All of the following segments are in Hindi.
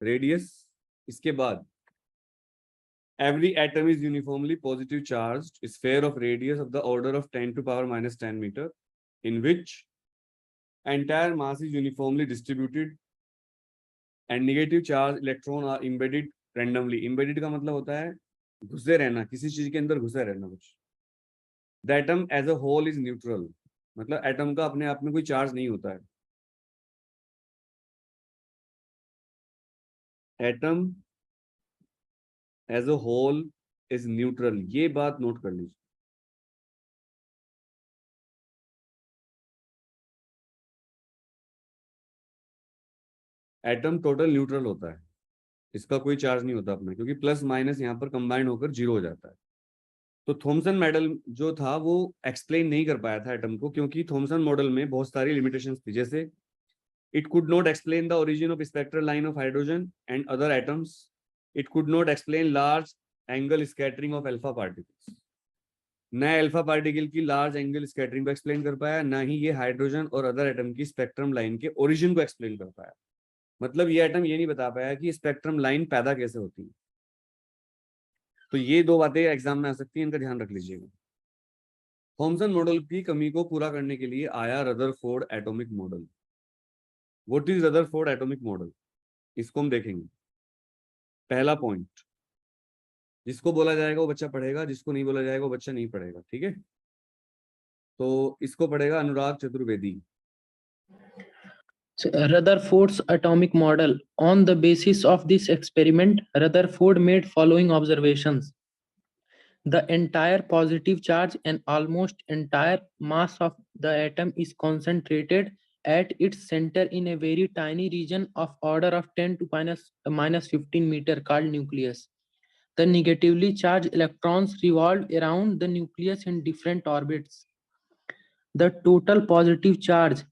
रेडियस, इसके बाद every atom is uniformly positive charged sphere of radius of the order of 10 to power minus 10 meter in which entire mass is uniformly distributed and negative charge electron are embedded randomly. Embedded का मतलब होता है घुसे रहना, किसी चीज के अंदर घुसे रहना कुछ. The atom as a whole is neutral, मतलब एटम का अपने आप में कोई चार्ज नहीं होता है. Atom as a whole is neutral, ये बात नोट कर लीजिए. एटम टोटल न्यूट्रल होता है, इसका कोई चार्ज नहीं होता अपना, क्योंकि प्लस माइनस यहाँ पर कंबाइन होकर जीरो हो जाता है. तो थॉमसन मॉडल जो था वो एक्सप्लेन नहीं कर पाया था एटम को, क्योंकि थॉमसन मॉडल में बहुत सारी लिमिटेशंस थी. जैसे it could not explain the origin of spectral line of hydrogen and other atoms. It could not explain large angle scattering of alpha particles. न अल्फा पार्टिकल की लार्ज एंगल स्कैटरिंग को एक्सप्लेन कर पाया, ना ही ये हाइड्रोजन और अदर एटम की स्पेक्ट्रम लाइन के ओरिजिन को एक्सप्लेन कर पाया. मतलब ये एटम ये नहीं बता पाया कि स्पेक्ट्रम लाइन पैदा कैसे होती है. तो ये दो बातें एग्जाम में आ सकती है, इनका ध्यान रख लीजिएगा. थॉमसन मॉडल की कमी को पूरा करने के लिए आया Rutherford atomic model. What is Rutherford atomic model, इसको हम देखेंगे. पहला पॉइंट, जिसको बोला जाएगा वो बच्चा पढ़ेगा, जिसको नहीं बोला जाएगा वो बच्चा नहीं पढ़ेगा. ठीक है, तो इसको पढ़ेगा अनुराग Chaturvedi. Rutherford's atomic model. On the basis of this experiment, Rutherford made following observations. The entire positive charge and almost entire mass of the atom is concentrated at its center in a very tiny region of order of 10 to minus 15 meter called nucleus. The negatively charged electrons revolve around the nucleus in different orbits. The total positive charge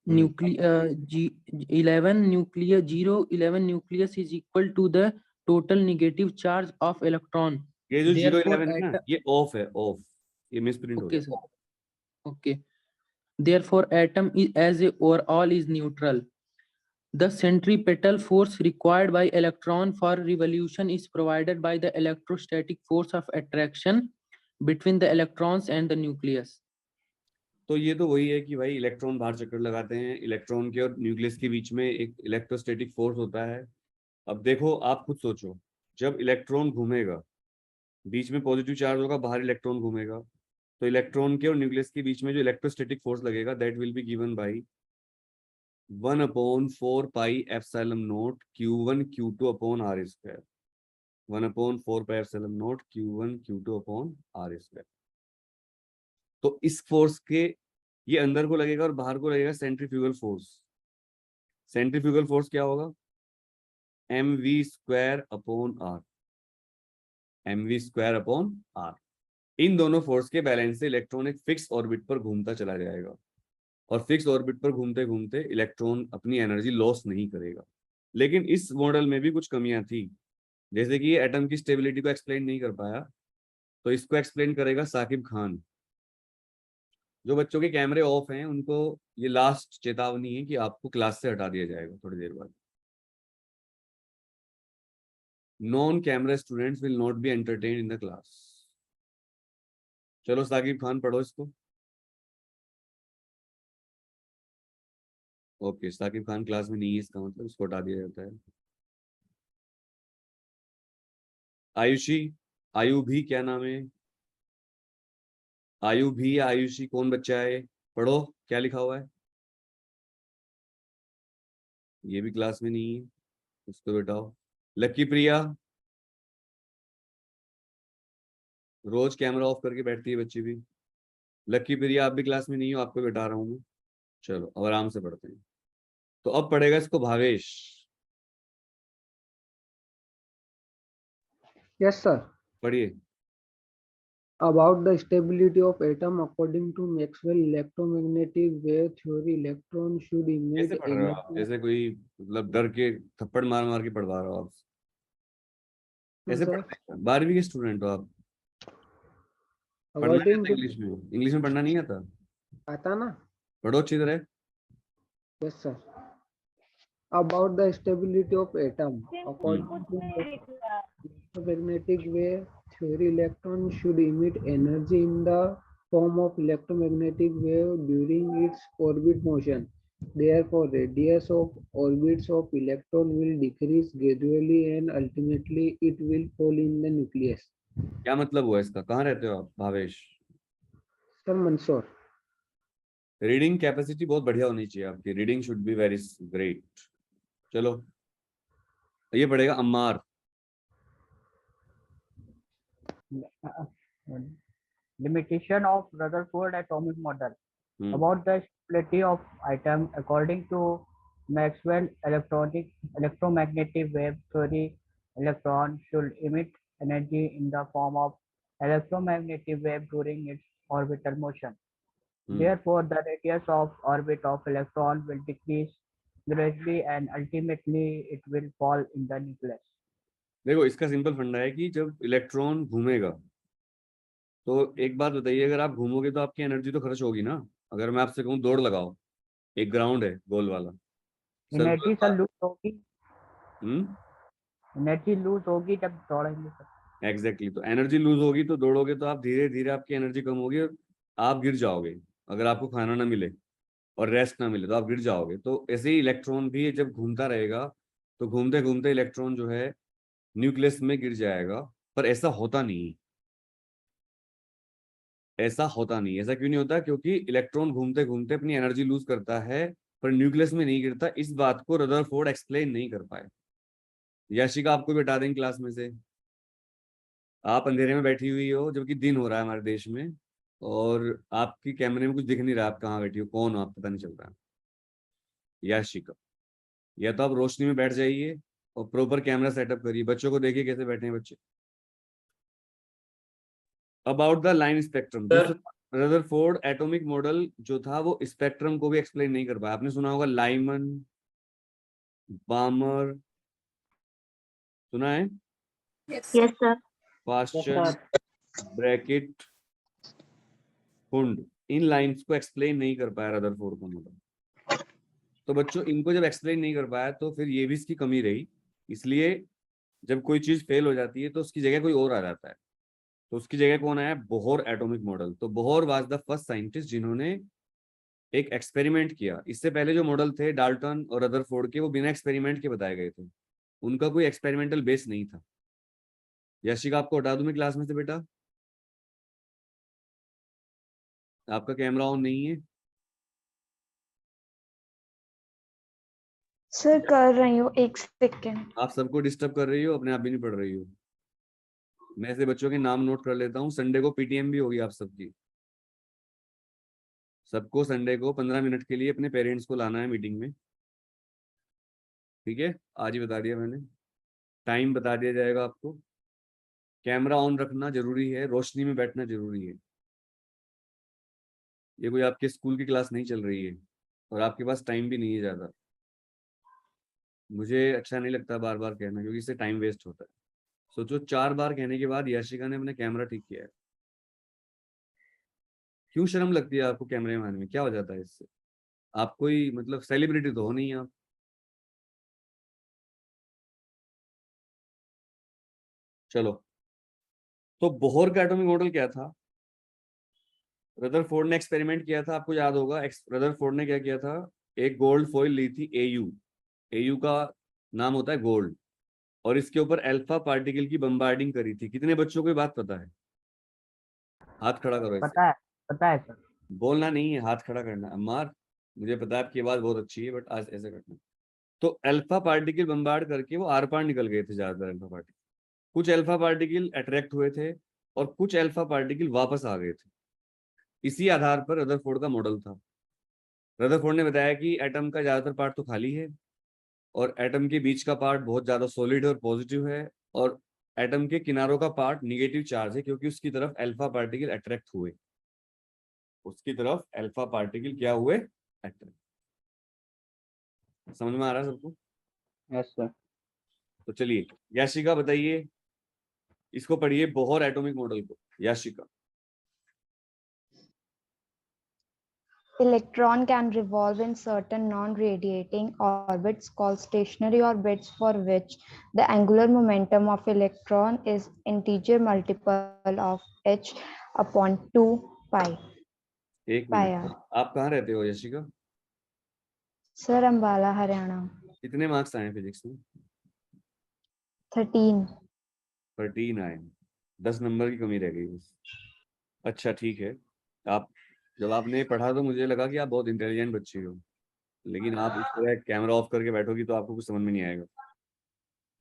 G11 nucleus 011 nucleus is equal to the total negative charge of electron. ये जो Therefore, 011 है ना, ये ऑफ है, ऑफ, ये मिसप्रिंट हो okay, गया. sir. Okay. Therefore, atom is as a overall is neutral. The centripetal force required by electron for revolution is provided by the electrostatic force of attraction between the electrons and the nucleus. तो ये तो वही है कि भाई इलेक्ट्रॉन बाहर चक्कर लगाते हैं, इलेक्ट्रॉन के और न्यूक्लियस के बीच में एक इलेक्ट्रोस्टैटिक फोर्स होता है. अब देखो, आप खुद सोचो, जब इलेक्ट्रॉन घूमेगा, बीच में पॉजिटिव चार्ज होगा, बाहर इलेक्ट्रॉन घूमेगा, तो इलेक्ट्रॉन के और न्यूक्लियस के बीच में जो इलेक्ट्रोस्टैटिक फोर्स लगेगा, that will be given by 1/4 pi epsilon not Q1 Q2 upon R square. 1/4 pi epsilon not Q1 Q2 upon R square. तो इस फोर्स के ये अंदर को लगेगा और बाहर को लगेगा सेंट्रीफ्यूगल फोर्स. सेंट्रीफ्यूगल फोर्स क्या होगा? mv square upon r. mv square upon r. इन दोनों फोर्स के बैलेंस से इलेक्ट्रॉन एक फिक्स ऑर्बिट पर घूमता चला जाएगा, और फिक्स ऑर्बिट पर घूमते घूमते इलेक्ट्रॉन अपनी एनर्जी लॉस नहीं करेगा. लेकिन इस मॉडल में भी कुछ कमियां थी, जैसे कि ये एटम की स्टेबिलिटी को एक्सप्लेन नहीं कर पाया, तो इसको एक्सप्लेन करेगा साकिब खान. जो बच्चों के कैमरे ऑफ हैं उनको ये लास्ट चेतावनी है कि आपको क्लास से हटा दिया जाएगा थोड़ी देर बाद. Non camera students will not be entertain in the class. चलो साकिब खान पढ़ो इसको. ओके, साकिब खान क्लास में नहीं है, इसका मतलब इसको हटा दिया जाता है. आयुषी, आयु भी क्या नाम है? आयु भी या आयुषी, कौन बच्चा है? पढ़ो क्या लिखा हुआ है. ये भी क्लास में नहीं है, इसको बैठाओ. लकी प्रिया, रोज कैमरा ऑफ करके बैठती है बच्ची भी. लकी प्रिया, आप भी क्लास में नहीं हो, आपको बैठा रहा हूं मैं. चलो अब आराम से पढ़ते हैं. तो अब पढ़ेगा इसको भावेश. Yes, sir. पढ़िए. About the stability of atom according to Maxwell electromagnetic wave theory, electron should emit कैसे पढ़ रहे हो आप? जैसे कोई मतलब डर के थप्पड़ मार मार के पढ़वा रहे हो आप. कैसे पढ़ते हैं? 12वीं के स्टूडेंट हो आप. पढ़ना नहीं आता इंग्लिश में? इंग्लिश में पढ़ना नहीं आता? आता ना. पढ़ो अच्छी तरह. Yes, sir. About the stability of atom, according to electromagnetic wave theory, electron should emit energy in the form of electromagnetic wave during its orbit motion. Therefore, radius of orbits of electron will decrease gradually and ultimately it will fall in the nucleus. क्या मतलब हुआ इसका? कहाँ रहते हो आप Bhavesh? Sir Mansoor. Reading capacity बहुत बढ़िया होनी चाहिए आपकी, reading should be very great. चलो ये पड़ेगा Ammar. Limitation of Rutherford atomic model. About the stability of atom, according to Maxwell electromagnetic wave theory, electron should emit energy in the form of electromagnetic wave during its orbital motion. Therefore, the radius of orbit of electron will decrease gradually and ultimately it will fall in the nucleus. देखो इसका सिंपल फंडा है कि जब इलेक्ट्रॉन घूमेगा तो एक बात बताइए, अगर आप घूमोगे तो आपकी एनर्जी तो खर्च होगी ना। अगर मैं आपसे कहूँ दौड़ लगाओ, एक ग्राउंड है गोल वाला, एनर्जी सर लूज होगी, हम्म एनर्जी लूज होगी जब दौड़ेंगे सर। एग्जैक्टली, तो एनर्जी लूज होगी तो दौड़ोगे तो आप धीरे धीरे आपकी एनर्जी कम होगी और आप गिर जाओगे। अगर आपको खाना ना मिले और रेस्ट ना मिले तो आप गिर जाओगे। तो ऐसे ही इलेक्ट्रॉन भी जब घूमता रहेगा तो घूमते घूमते इलेक्ट्रॉन जो है न्यूक्लियस में गिर जाएगा। पर ऐसा होता नहीं, ऐसा होता नहीं। ऐसा क्यों नहीं होता? क्योंकि इलेक्ट्रॉन घूमते घूमते अपनी एनर्जी लूज करता है पर न्यूक्लियस में नहीं गिरता। इस बात को रदरफोर्ड एक्सप्लेन नहीं कर पाए। याशिका आपको भी बता दें क्लास में से, आप अंधेरे में बैठी हुई हो जबकि दिन हो रहा है हमारे देश में, और आपकी कैमरे में कुछ दिख नहीं रहा, आप कहाँ बैठी हो, कौन हो आप, पता नहीं चल रहा है। याशिका, या तो आप रोशनी में बैठ जाइए और प्रॉपर कैमरा सेटअप करिए। बच्चों को देखिए कैसे बैठे हैं बच्चे। About the line spectrum, Rutherford atomic model जो था वो स्पेक्ट्रम को भी एक्सप्लेन नहीं कर पाया। आपने सुना होगा लाइमन, बामर, सुना है? Yes, sir. Paschen, Brackett, Pfund, इन लाइंस को एक्सप्लेन नहीं कर पाया रदरफोर्ड का मॉडल। तो बच्चों इनको जब एक्सप्लेन नहीं कर पाया तो फिर ये भी इसकी कमी रही। इसलिए जब कोई चीज फेल हो जाती है तो उसकी जगह कोई और आ जाता है। तो उसकी जगह कौन आया? Bohr atomic model. तो Bohr was the first scientist जिन्होंने एक एक्सपेरिमेंट किया। इससे पहले जो मॉडल थे डाल्टन और रदरफोर्ड के, वो बिना एक्सपेरिमेंट के बताए गए थे, उनका कोई एक्सपेरिमेंटल बेस नहीं था। यशिका आपको हटा दूं मैं क्लास में से बेटा? आपका कैमरा ऑन नहीं है। सर कर रही हूँ, एक सेकेंड। आप सबको डिस्टर्ब कर रही हो, अपने आप भी नहीं पढ़ रही हो। मैं ऐसे बच्चों के नाम नोट कर लेता हूँ। संडे को पीटीएम भी होगी आप सबकी। सबको संडे को 15 मिनट के लिए अपने पेरेंट्स को लाना है मीटिंग में, ठीक है? आज ही बता दिया मैंने, टाइम बता दिया जाएगा आपको। कैमरा ऑन रखना जरूरी है, रोशनी में बैठना जरूरी है। ये कोई आपके स्कूल की क्लास नहीं चल रही है और आपके पास टाइम भी नहीं है ज़्यादा। मुझे अच्छा नहीं लगता बार बार कहना, क्योंकि इससे टाइम वेस्ट होता है। सोचो 4 बार कहने के बाद याशिका ने अपना कैमरा ठीक किया है। क्यों शर्म लगती है आपको कैमरे में आने में? क्या हो जाता है इससे? आप कोई मतलब सेलिब्रिटी तो हो नहीं आप। चलो, तो बोहर का एटॉमिक मॉडल क्या था? रदरफोर्ड ने एक्सपेरिमेंट किया था, आपको याद होगा। रदरफोर्ड ने क्या किया था? एक गोल्ड फॉइल ली थी, एयू। एयू का नाम होता है गोल्ड, और इसके ऊपर अल्फा पार्टिकल की बम्बार्डिंग करी थी। कितने बच्चों को ये बात पता है? हाथ खड़ा करो ऐसे। पता है सर। बोलना नहीं है, हाथ खड़ा करना। अम्मार, मुझे पता है आपकी आवाज बहुत अच्छी है बट आज ऐसे करना। तो अल्फा पार्टिकल बम्बार्ड करके वो आर पार निकल गए थे ज्यादातर अल्फा पार्टिकल। कुछ अल्फा पार्टिकल अट्रैक्ट हुए थे और कुछ अल्फा पार्टिकल वापस आ गए थे। इसी आधार पर रदरफोर्ड का मॉडल था। रदरफोर्ड ने बताया कि एटम का ज्यादातर पार्ट तो खाली है और एटम के बीच का पार्ट बहुत ज्यादा सॉलिड और पॉजिटिव है, और एटम के किनारों का पार्ट निगेटिव चार्ज है क्योंकि उसकी तरफ अल्फा पार्टिकल अट्रैक्ट हुए। उसकी तरफ अल्फा पार्टिकल क्या हुए? अट्रैक्ट। समझ में आ रहा है सबको? Yes sir. तो चलिए याशिका बताइए, इसको पढ़िए बोहर एटॉमिक मॉडल को। Yashika. Electron can revolve in certain non-radiating orbits called stationary orbits, for which the angular momentum of electron is integer multiple of h upon 2 pi. एक pi मिनट, r. आप कहाँ रहते हो यशिका? Sir, Ambala, Haryana. कितने मार्क्स आए फिजिक्स में? 13. 13 आए, 10 नंबर की कमी रह गई बस। अच्छा ठीक है, आप जब आपने पढ़ा तो मुझे लगा कि आप बहुत इंटेलिजेंट बच्ची हो, लेकिन आप इस तरह कैमरा ऑफ करके बैठोगी तो आपको कुछ समझ में नहीं आएगा।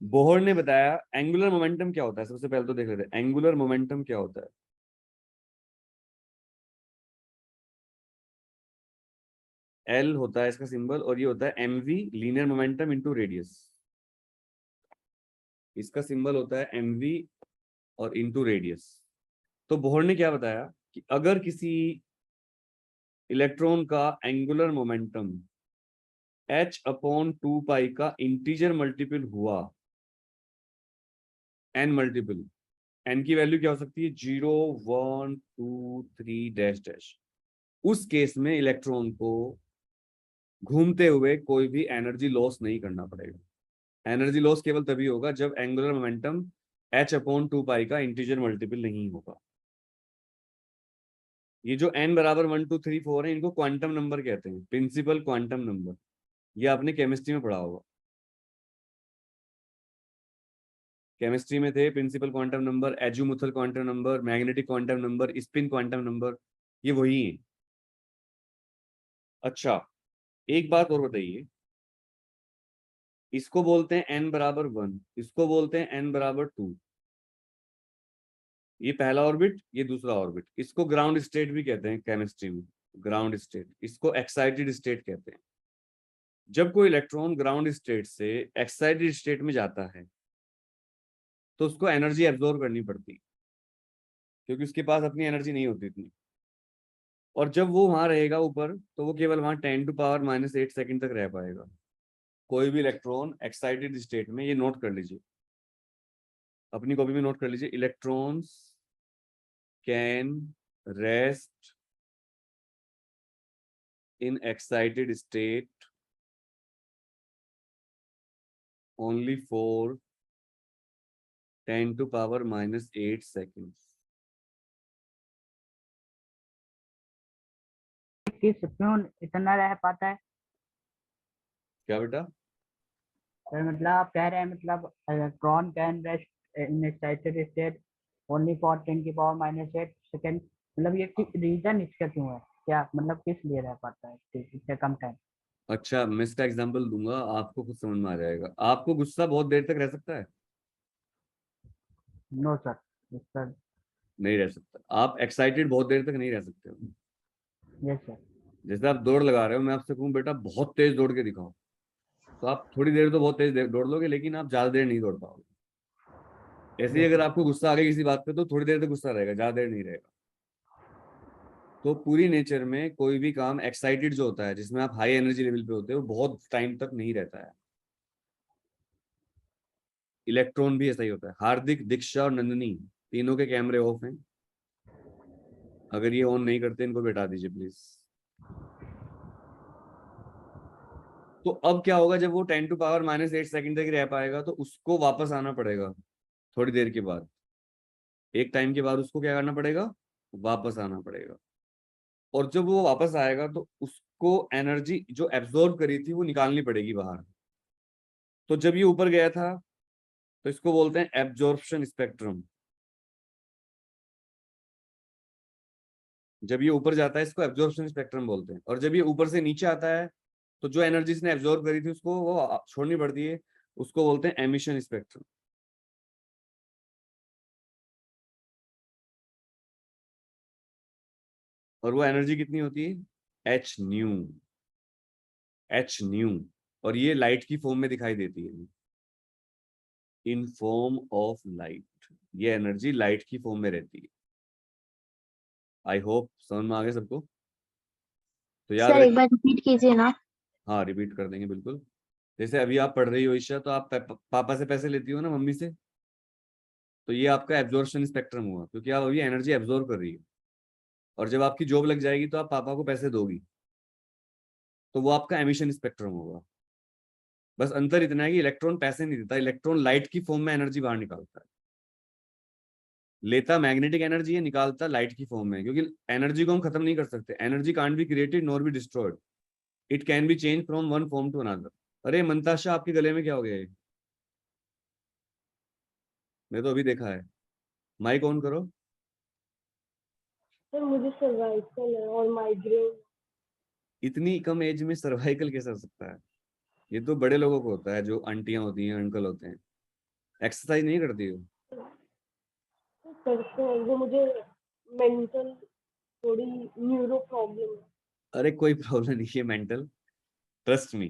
बोहर ने बताया एंगुलर मोमेंटम क्या होता है। सबसे पहले तो देख लेते हैं एंगुलर मोमेंटम क्या होता है। एल होता है इसका सिंबल, और ये होता है MV, linear momentum into radius. इसका सिंबल होता है एमवी और इनटू रेडियस। तो बोहर ने क्या बताया कि अगर किसी इलेक्ट्रॉन का एंगुलर मोमेंटम h अपॉन 2 पाई का इंटीजर मल्टीपल हुआ, n मल्टीपल, n की वैल्यू क्या हो सकती है? 0 1 2 3 डैश डैश। उस केस में इलेक्ट्रॉन को घूमते हुए कोई भी एनर्जी लॉस नहीं करना पड़ेगा। एनर्जी लॉस केवल तभी होगा जब एंगुलर मोमेंटम h अपॉन 2 पाई का इंटीजर मल्टीपल नहीं होगा। ये जो n बराबर 1 2 3 4 है, इनको क्वांटम नंबर कहते हैं, प्रिंसिपल क्वांटम नंबर। ये आपने केमिस्ट्री में पढ़ा होगा। केमिस्ट्री में थे principal quantum number, azimuthal quantum number, magnetic quantum number, spin quantum number, ये वही है। अच्छा, एक बात और बताइए, इसको बोलते हैं n बराबर 1, इसको बोलते हैं n बराबर 2। ये पहला ऑर्बिट, ये दूसरा ऑर्बिट। इसको ग्राउंड स्टेट भी कहते हैं केमिस्ट्री में, ग्राउंड स्टेट। इसको एक्साइटेड स्टेट कहते हैं। जब कोई इलेक्ट्रॉन ग्राउंड स्टेट से एक्साइटेड स्टेट में जाता है तो उसको एनर्जी एब्जॉर्ब करनी पड़ती, क्योंकि उसके पास अपनी एनर्जी नहीं होती इतनी। और जब वो वहां रहेगा ऊपर, तो वो केवल वहां 10⁻⁻8 सेकंड तक रह पाएगा। कोई भी इलेक्ट्रॉन एक्साइटेड स्टेट में, ये नोट कर लीजिए, अपनी कॉपी में नोट कर लीजिए, electrons can rest in excited state only for 10⁻⁻8 seconds. किस क्यों इतना रह पाता है? क्या बेटा? सर मतलब आप कह रहे हैं मतलब electron can rest in excited state only for 10⁻⁻8 second, मतलब ये रीजन इसका क्यों है? क्या मतलब किस लिए रह पाता है इतने कम टाइम? अच्छा, मैं इसका एग्जांपल दूंगा, आपको खुद समझ में आ जाएगा। आपको गुस्सा बहुत देर तक रह सकता है? नो सर, सर नहीं रह सकता। आप एक्साइटेड बहुत देर तक नहीं रह सकते हो। Yes sir. जैसे आप दौड़ लगा रहे हो, मैं आपसे कहूँ बेटा बहुत तेज दौड़ के दिखाओ, तो आप थोड़ी देर तो बहुत तेज दौड़ लोगे, लेकिन आप ज्यादा देर नहीं दौड़ पाओगे। ऐसे ही अगर आपको गुस्सा आ गया किसी बात पे, तो थोड़ी देर तक गुस्सा रहेगा, ज्यादा देर नहीं रहेगा। तो पूरी नेचर में कोई भी काम एक्साइटेड जो होता है, जिसमें आप हाई एनर्जी लेवल पे होते हो, बहुत टाइम तक नहीं रहता है। इलेक्ट्रॉन भी ऐसा ही होता है। हार्दिक, दीक्षा और नंदिनी तीनों के कैमरे ऑफ हैं। अगर ये ऑन नहीं करते, इनको बैठा दीजिए प्लीज। तो अब क्या होगा, जब वो 10⁻⁻8 सेकंड तक रह पाएगा, तो उसको वापस आना पड़ेगा थोड़ी देर के बाद। एक टाइम के बाद उसको क्या करना पड़ेगा? वापस आना पड़ेगा। और जब वो वापस आएगा, तो उसको एनर्जी जो एब्जॉर्ब करी थी वो निकालनी पड़ेगी बाहर। तो जब ये ऊपर गया था, तो इसको बोलते हैं एब्जॉर्प्शन स्पेक्ट्रम। जब ये ऊपर जाता है, इसको एब्जॉर्प्शन स्पेक्ट्रम बोलते हैं। और जब ये ऊपर से नीचे आता है, तो जो एनर्जी इसने एब्जॉर्ब करी थी उसको वो छोड़नी पड़ती है, उसको बोलते हैं एमिशन स्पेक्ट्रम। और वो एनर्जी कितनी होती है? H new, H new. और ये लाइट की फॉर्म में दिखाई देती है, इन फॉर्म ऑफ लाइट। ये एनर्जी लाइट की फॉर्म में रहती है। आई होप समझ में आ गया सबको। तो याद सर एक रख, बार रिपीट कीजिए ना। हाँ रिपीट कर देंगे बिल्कुल। जैसे अभी आप पढ़ रही हो ईशा, तो आप पापा से पैसे लेती हो ना, मम्मी से, तो ये आपका एब्जॉर्प्शन स्पेक्ट्रम हुआ, क्योंकि आप अभी एनर्जी एब्जॉर्ब कर रही हो। और जब आपकी जॉब लग जाएगी, तो आप पापा को पैसे दोगी, तो वो आपका एमिशन स्पेक्ट्रम होगा। बस अंतर इतना है कि इलेक्ट्रॉन पैसे नहीं देता, इलेक्ट्रॉन लाइट की फॉर्म में एनर्जी बाहर निकालता है। लेता मैग्नेटिक एनर्जी है, निकालता लाइट की फॉर्म में, क्योंकि एनर्जी को हम खत्म नहीं कर सकते। Energy can't be created nor be destroyed, it can be change from one form to another. अरे मंताशा, आपके गले में क्या हो गया है? मैं तो अभी देखा है। माइक ऑन करो। सर मुझे सर्वाइकल है और माइग्रेन। इतनी कम एज में सर्वाइकल कैसा हो सकता है? ये तो बड़े लोगों को होता है, जो आंटियां होती हैं, अंकल होते हैं। एक्सरसाइज नहीं करती हो? करते हैं, वो मुझे मेंटल थोड़ी न्यूरो प्रॉब्लम है। अरे कोई प्रॉब्लम नहीं है मेंटल, ट्रस्ट मी।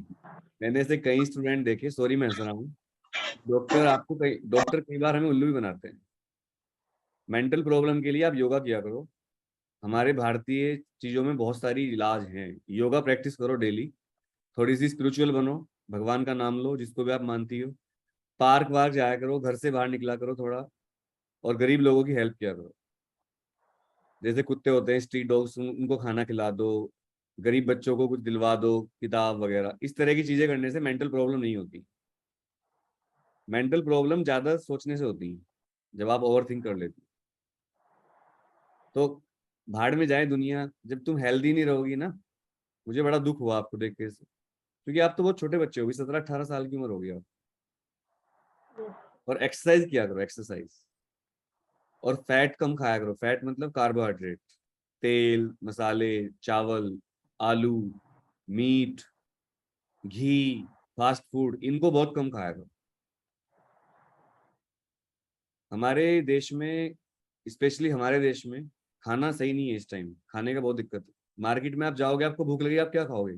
मैंने ऐसे कई स्टूडेंट देखे, सॉरी मैं हंस रहा हूँ। डॉक्टर कई बार हमें उल्लू भी बनाते हैं। मेंटल प्रॉब्लम के लिए आप योगा किया करो। हमारे भारतीय चीजों में बहुत सारी इलाज हैं। योगा प्रैक्टिस करो डेली, थोड़ी सी स्पिरिचुअल बनो, भगवान का नाम लो, जिसको भी आप मानती हो। पार्क वार्क जाया करो, घर से बाहर निकला करो थोड़ा, और गरीब लोगों की हेल्प किया करो। जैसे कुत्ते होते हैं स्ट्रीट डॉग्स, उनको खाना खिला दो, गरीब बच्चों को कुछ दिलवा दो, किताब वगैरह। इस तरह की चीजें करने से मेंटल प्रॉब्लम नहीं होती। मेंटल प्रॉब्लम ज्यादा सोचने से होती है, जब आप ओवर थिंक कर लेते हो। तो भाड़ में जाए दुनिया, जब तुम हेल्दी नहीं रहोगी ना। मुझे बड़ा दुख हुआ आपको देख के, क्योंकि आप तो बहुत छोटे बच्चे हो, 17-18 साल की उम्र होगी आप। और एक्सरसाइज किया करो, एक्सरसाइज। और फैट कम खाया करो। फैट मतलब कार्बोहाइड्रेट, तेल, मसाले, चावल, आलू, मीट, घी, फास्ट फूड, इनको बहुत कम खाया करो। हमारे देश में, स्पेशली हमारे देश में खाना सही नहीं है। इस टाइम खाने का बहुत दिक्कत है। मार्केट में आप जाओगे, आपको भूख लगी, आप क्या खाओगे?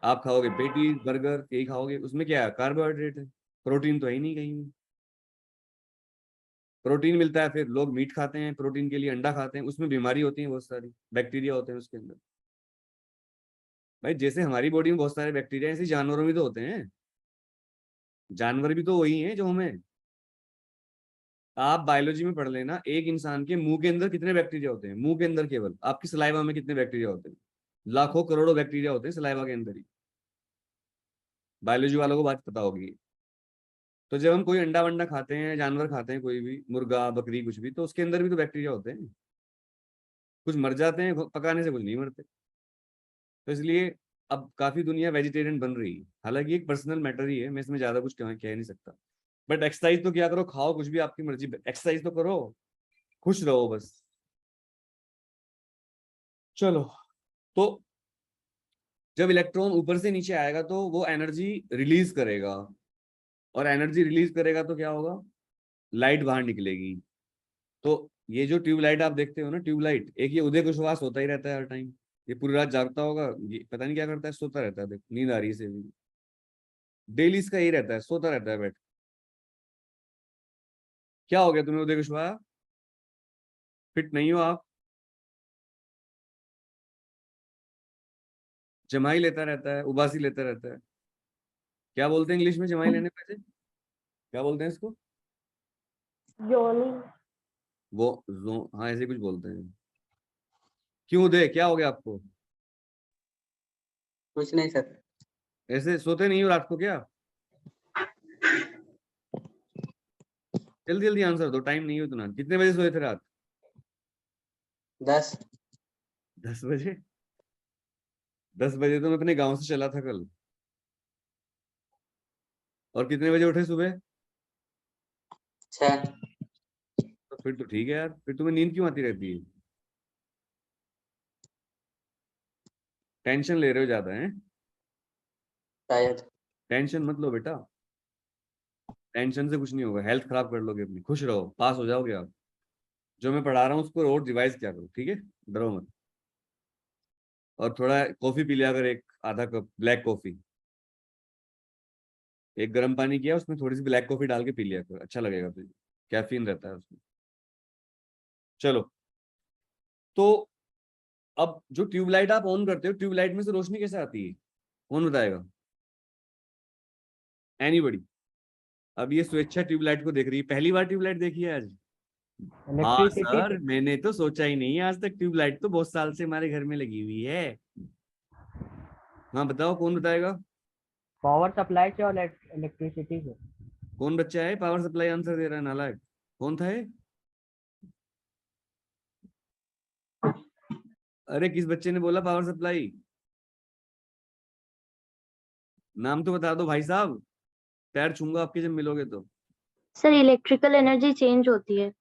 आप खाओगे पेटी, बर्गर, यही खाओगे। उसमें क्या है? कार्बोहाइड्रेट है, प्रोटीन तो है ही नहीं कहीं भी। प्रोटीन मिलता है, फिर लोग मीट खाते हैं प्रोटीन के लिए, अंडा खाते हैं, उसमें बीमारी होती है, बहुत सारी बैक्टीरिया होते हैं उसके अंदर। भाई जैसे हमारी बॉडी में बहुत सारे बैक्टीरिया, ऐसे जानवरों में तो होते हैं। जानवर भी तो वही हैं जो हमें। आप बायोलॉजी में पढ़ लेना, एक इंसान के मुंह के अंदर कितने बैक्टीरिया होते हैं। मुंह के अंदर केवल आपकी सलाइवा में कितने बैक्टीरिया होते हैं? लाखों करोड़ों बैक्टीरिया होते हैं सलाइवा के अंदर ही। बायोलॉजी वालों को बात पता होगी। तो जब हम कोई अंडा वंडा खाते हैं, जानवर खाते हैं, कोई भी मुर्गा बकरी कुछ भी, तो उसके अंदर भी तो बैक्टीरिया होते हैं। कुछ मर जाते हैं पकाने से, कुछ नहीं मरते। तो इसलिए अब काफी दुनिया वेजिटेरियन बन रही है। हालांकि एक पर्सनल मैटर ही है, मैं इसमें ज्यादा कुछ कह नहीं सकता। बट एक्सरसाइज तो क्या करो, खाओ कुछ भी, आपकी मर्जी, एक्सरसाइज तो करो, खुश रहो बस। चलो, तो जब इलेक्ट्रॉन ऊपर से नीचे आएगा तो वो एनर्जी रिलीज करेगा, और एनर्जी रिलीज करेगा तो क्या होगा? लाइट बाहर निकलेगी। तो ये जो ट्यूबलाइट आप देखते हो ना, ट्यूबलाइट, एक ये उदय कुशवास होता ही रहता है हर टाइम। ये पूरी रात जागता होगा, ये पता नहीं क्या करता है, सोता रहता है। देखो नींद आ रही है इसे भी, डेली इसका यही रहता है, सोता रहता है बैठ। क्या हो गया तुम्हें उदय कुशवाहा? फिट नहीं हो आप? जमाई लेता रहता है, उबासी लेता रहता है। क्या बोलते हैं इंग्लिश में जमाई लेने पे? क्या बोलते हैं इसको? जॉनी। हाँ ऐसे कुछ बोलते हैं। क्यों उदय, क्या हो गया आपको? कुछ नहीं सर। ऐसे सोते नहीं हो रात को क्या? जल्दी जल्दी आंसर दो, टाइम नहीं हो इतना। कितने बजे सोए थे रात? 10। 10 बजे? 10 बजे तो मैं अपने गांव से चला था कल। और कितने बजे उठे सुबह? 6। तो फिर तो ठीक है यार, फिर तुम्हें नींद क्यों आती रहती है? टेंशन ले रहे हो ज्यादा है? शायद। टेंशन मत लो बेटा, टेंशन से कुछ नहीं होगा। हेल्थ खराब कर लोगे अपनी। खुश रहो, पास हो जाओगे आप। जो मैं पढ़ा रहा हूँ उसको रोज रिवाइज किया करो, ठीक है? डरो मत। और थोड़ा कॉफी पी लिया अगर, एक आधा कप ब्लैक कॉफी, एक गर्म पानी किया उसमें थोड़ी सी ब्लैक कॉफी डाल के पी लिया करो, अच्छा लगेगा तुझे। कैफीन रहता है उसमें। चलो, तो अब जो ट्यूबलाइट आप ऑन करते हो, ट्यूबलाइट में से रोशनी कैसे आती है? कौन बताएगा? एनीबॉडी? अब ये स्वेच्छा ट्यूबलाइट को देख रही है, पहली बार ट्यूबलाइट देखी है आज? हाँ इलेक्ट्रिसिटी सर, मैंने तो सोचा ही नहीं आज तक। ट्यूबलाइट तो बहुत साल से हमारे घर में लगी हुई है। हाँ बताओ, कौन बताएगा? पावर सप्लाई से और इलेक्ट्रिसिटी से। कौन बच्चा है पावर सप्लाई आंसर दे रहा है? नालायक कौन था ये? अरे किस बच्चे ने बोला पावर सप्लाई? नाम तो बता दो भाई साहब, पैर छूंगा आपके जब मिलोगे तो। सर इलेक्ट्रिकल एनर्जी चेंज होती है।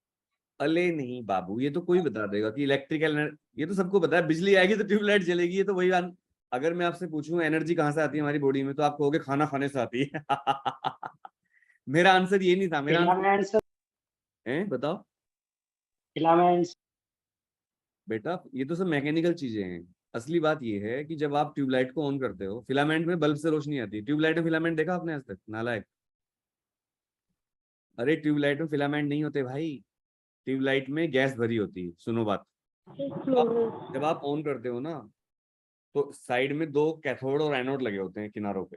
अले नहीं बाबू, ये तो कोई बता देगा कि इलेक्ट्रिकल, ये तो सबको पता है, बिजली आएगी तो ट्यूबलाइट जलेगी, ये तो वही अगर मैं आपसे पूछूं एनर्जी कहाँ से आती है हमारी बॉडी में, तो आप कहोगे खाना खाने से आती है। मेरा आंसर ये नहीं था, मेरा आंसर है, बताओ फिलामेंट्स। बेटा, ये तो सब मैकेनिकल चीजें हैं। असली बात ये है कि जब आप ट्यूबलाइट को ऑन करते हो, फिलामेंट में बल्ब से रोशनी आती है, ट्यूबलाइट में फिलामेंट देखा आपने आज तक? नालायक। अरे ट्यूबलाइट में फिलामेंट नहीं होते भाई, ट्यूबलाइट में गैस भरी होती है। सुनो बात, जब आप ऑन करते हो ना, तो साइड में दो कैथोड और एनोड लगे होते हैं किनारों पे।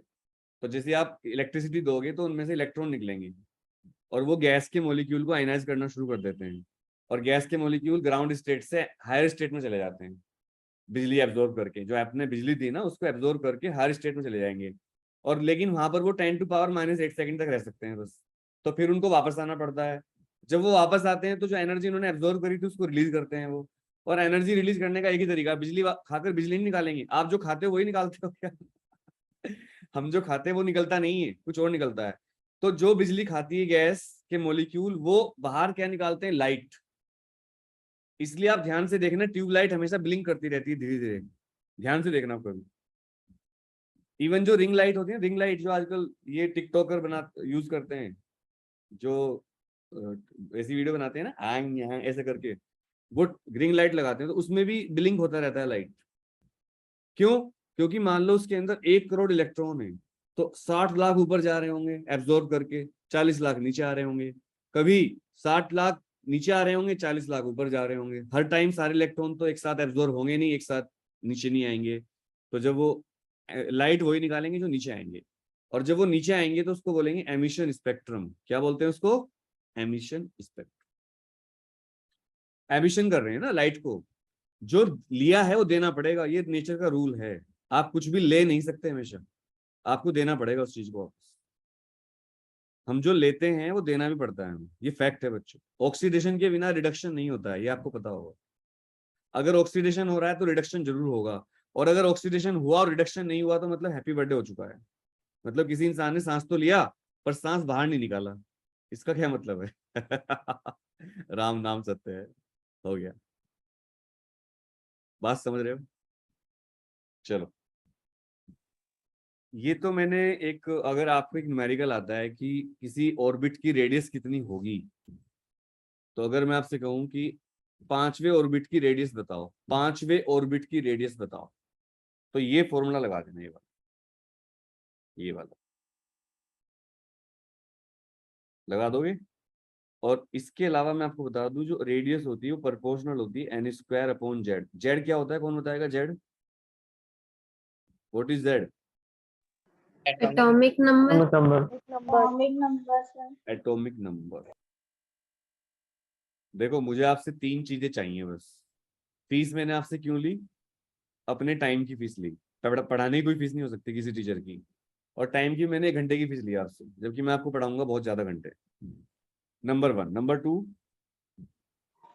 तो जैसे आप इलेक्ट्रिसिटी दोगे तो उनमें से इलेक्ट्रॉन निकलेंगे और वो गैस के मॉलिक्यूल को आयनाइज करना शुरू कर देते हैं, और गैस के मॉलिक्यूल ग्राउंड स्टेट से हायर स्टेट में चले जाते हैं, बिजली एब्जॉर्ब करके। जो आपने बिजली दी ना, उसको एब्जॉर्ब करके हायर स्टेट में चले जाएंगे, और लेकिन वहां पर वो 10⁻⁸ सेकंड तक रह सकते हैं बस। तो फिर उनको वापस आना पड़ता है। जब वो वापस आते हैं तो जो एनर्जी उन्होंने एब्जॉर्ब करी थी उसको रिलीज करते हैं वो। और एनर्जी रिलीज करने का एक ही तरीका, बिजली खाकर बिजली नहीं निकालेंगे। आप जो खाते हो वही निकालते हो क्या? हम जो खाते हैं वो निकलता नहीं है, कुछ और निकलता है। तो जो बिजली खाती है गैस के मॉलिक्यूल, वो बाहर क्या निकालते हैं? लाइट। इसलिए आप ध्यान से देखना, ट्यूबलाइट हमेशा ब्लिंक करती रहती है धीरे धीरे, ध्यान से देखना कभी। इवन जो रिंग लाइट होती है, रिंग लाइट जो आजकल ये टिकटॉकर बना यूज करते हैं, जो ऐसी वीडियो बनाते हैं ना, आंग यहाँ ऐसे करके, वो रिंग लाइट लगाते हैं, तो उसमें भी ब्लिंक होता रहता है लाइट। क्यों? क्योंकि मान लो उसके अंदर 1 करोड़ इलेक्ट्रॉन है, तो 60 लाख ऊपर जा रहे होंगे एब्जॉर्ब करके, 40 लाख नीचे आ रहे होंगे। कभी 60 लाख नीचे आ रहे होंगे, 40 लाख ऊपर जा रहे होंगे। हर टाइम सारे इलेक्ट्रॉन तो एक साथ एब्जॉर्ब होंगे नहीं, एक साथ नीचे नहीं आएंगे। तो जब वो लाइट वही निकालेंगे जो नीचे आएंगे, और जब वो नीचे आएंगे तो उसको बोलेंगे एमिशन स्पेक्ट्रम। क्या बोलते हैं उसको? Emission spectrum. एमिशन कर रहे हैं ना लाइट को, जो लिया है वो देना पड़ेगा, ये नेचर का रूल है। आप कुछ भी ले नहीं सकते, हमेशा आपको देना पड़ेगा उस चीज को वापस। हम जो लेते हैं वो देना भी पड़ता है हमें, ये फैक्ट है बच्चों। ऑक्सीडेशन के बिना रिडक्शन नहीं होता है, ये आपको पता होगा। अगर ऑक्सीडेशन हो रहा है तो रिडक्शन जरूर होगा, और अगर ऑक्सीडेशन हुआ और रिडक्शन नहीं हुआ तो मतलब हैप्पी बर्थडे हो चुका है। मतलब किसी इंसान ने सांस तो लिया पर सांस बाहर नहीं निकाला, इसका क्या मतलब है? राम नाम सत्य है, हो गया। बात समझ रहे हो? चलो, ये तो मैंने एक, अगर आपको एक न्यूमेरिकल आता है कि किसी ऑर्बिट की रेडियस कितनी होगी, तो अगर मैं आपसे कहूं कि 5वें ऑर्बिट की रेडियस बताओ, 5वें ऑर्बिट की रेडियस बताओ, तो ये फॉर्मूला लगा देना, ये वाला लगा दोगे। और इसके अलावा मैं आपको बता दूं, जो रेडियस होती है वो प्रोपोर्शनल होती है n² / z। जेड क्या होता है, कौन बताएगा? Z, what is Z? Atomic number. Atomic number. देखो, मुझे आपसे 3 चीजें चाहिए बस। फीस मैंने आपसे क्यों ली? अपने टाइम की फीस ली। पढ़ाने की कोई फीस नहीं हो सकती किसी टीचर की। और टाइम की मैंने 1 घंटे की फीस ली आपसे, जबकि मैं आपको पढ़ाऊंगा बहुत ज्यादा घंटे। नंबर 1। नंबर 2,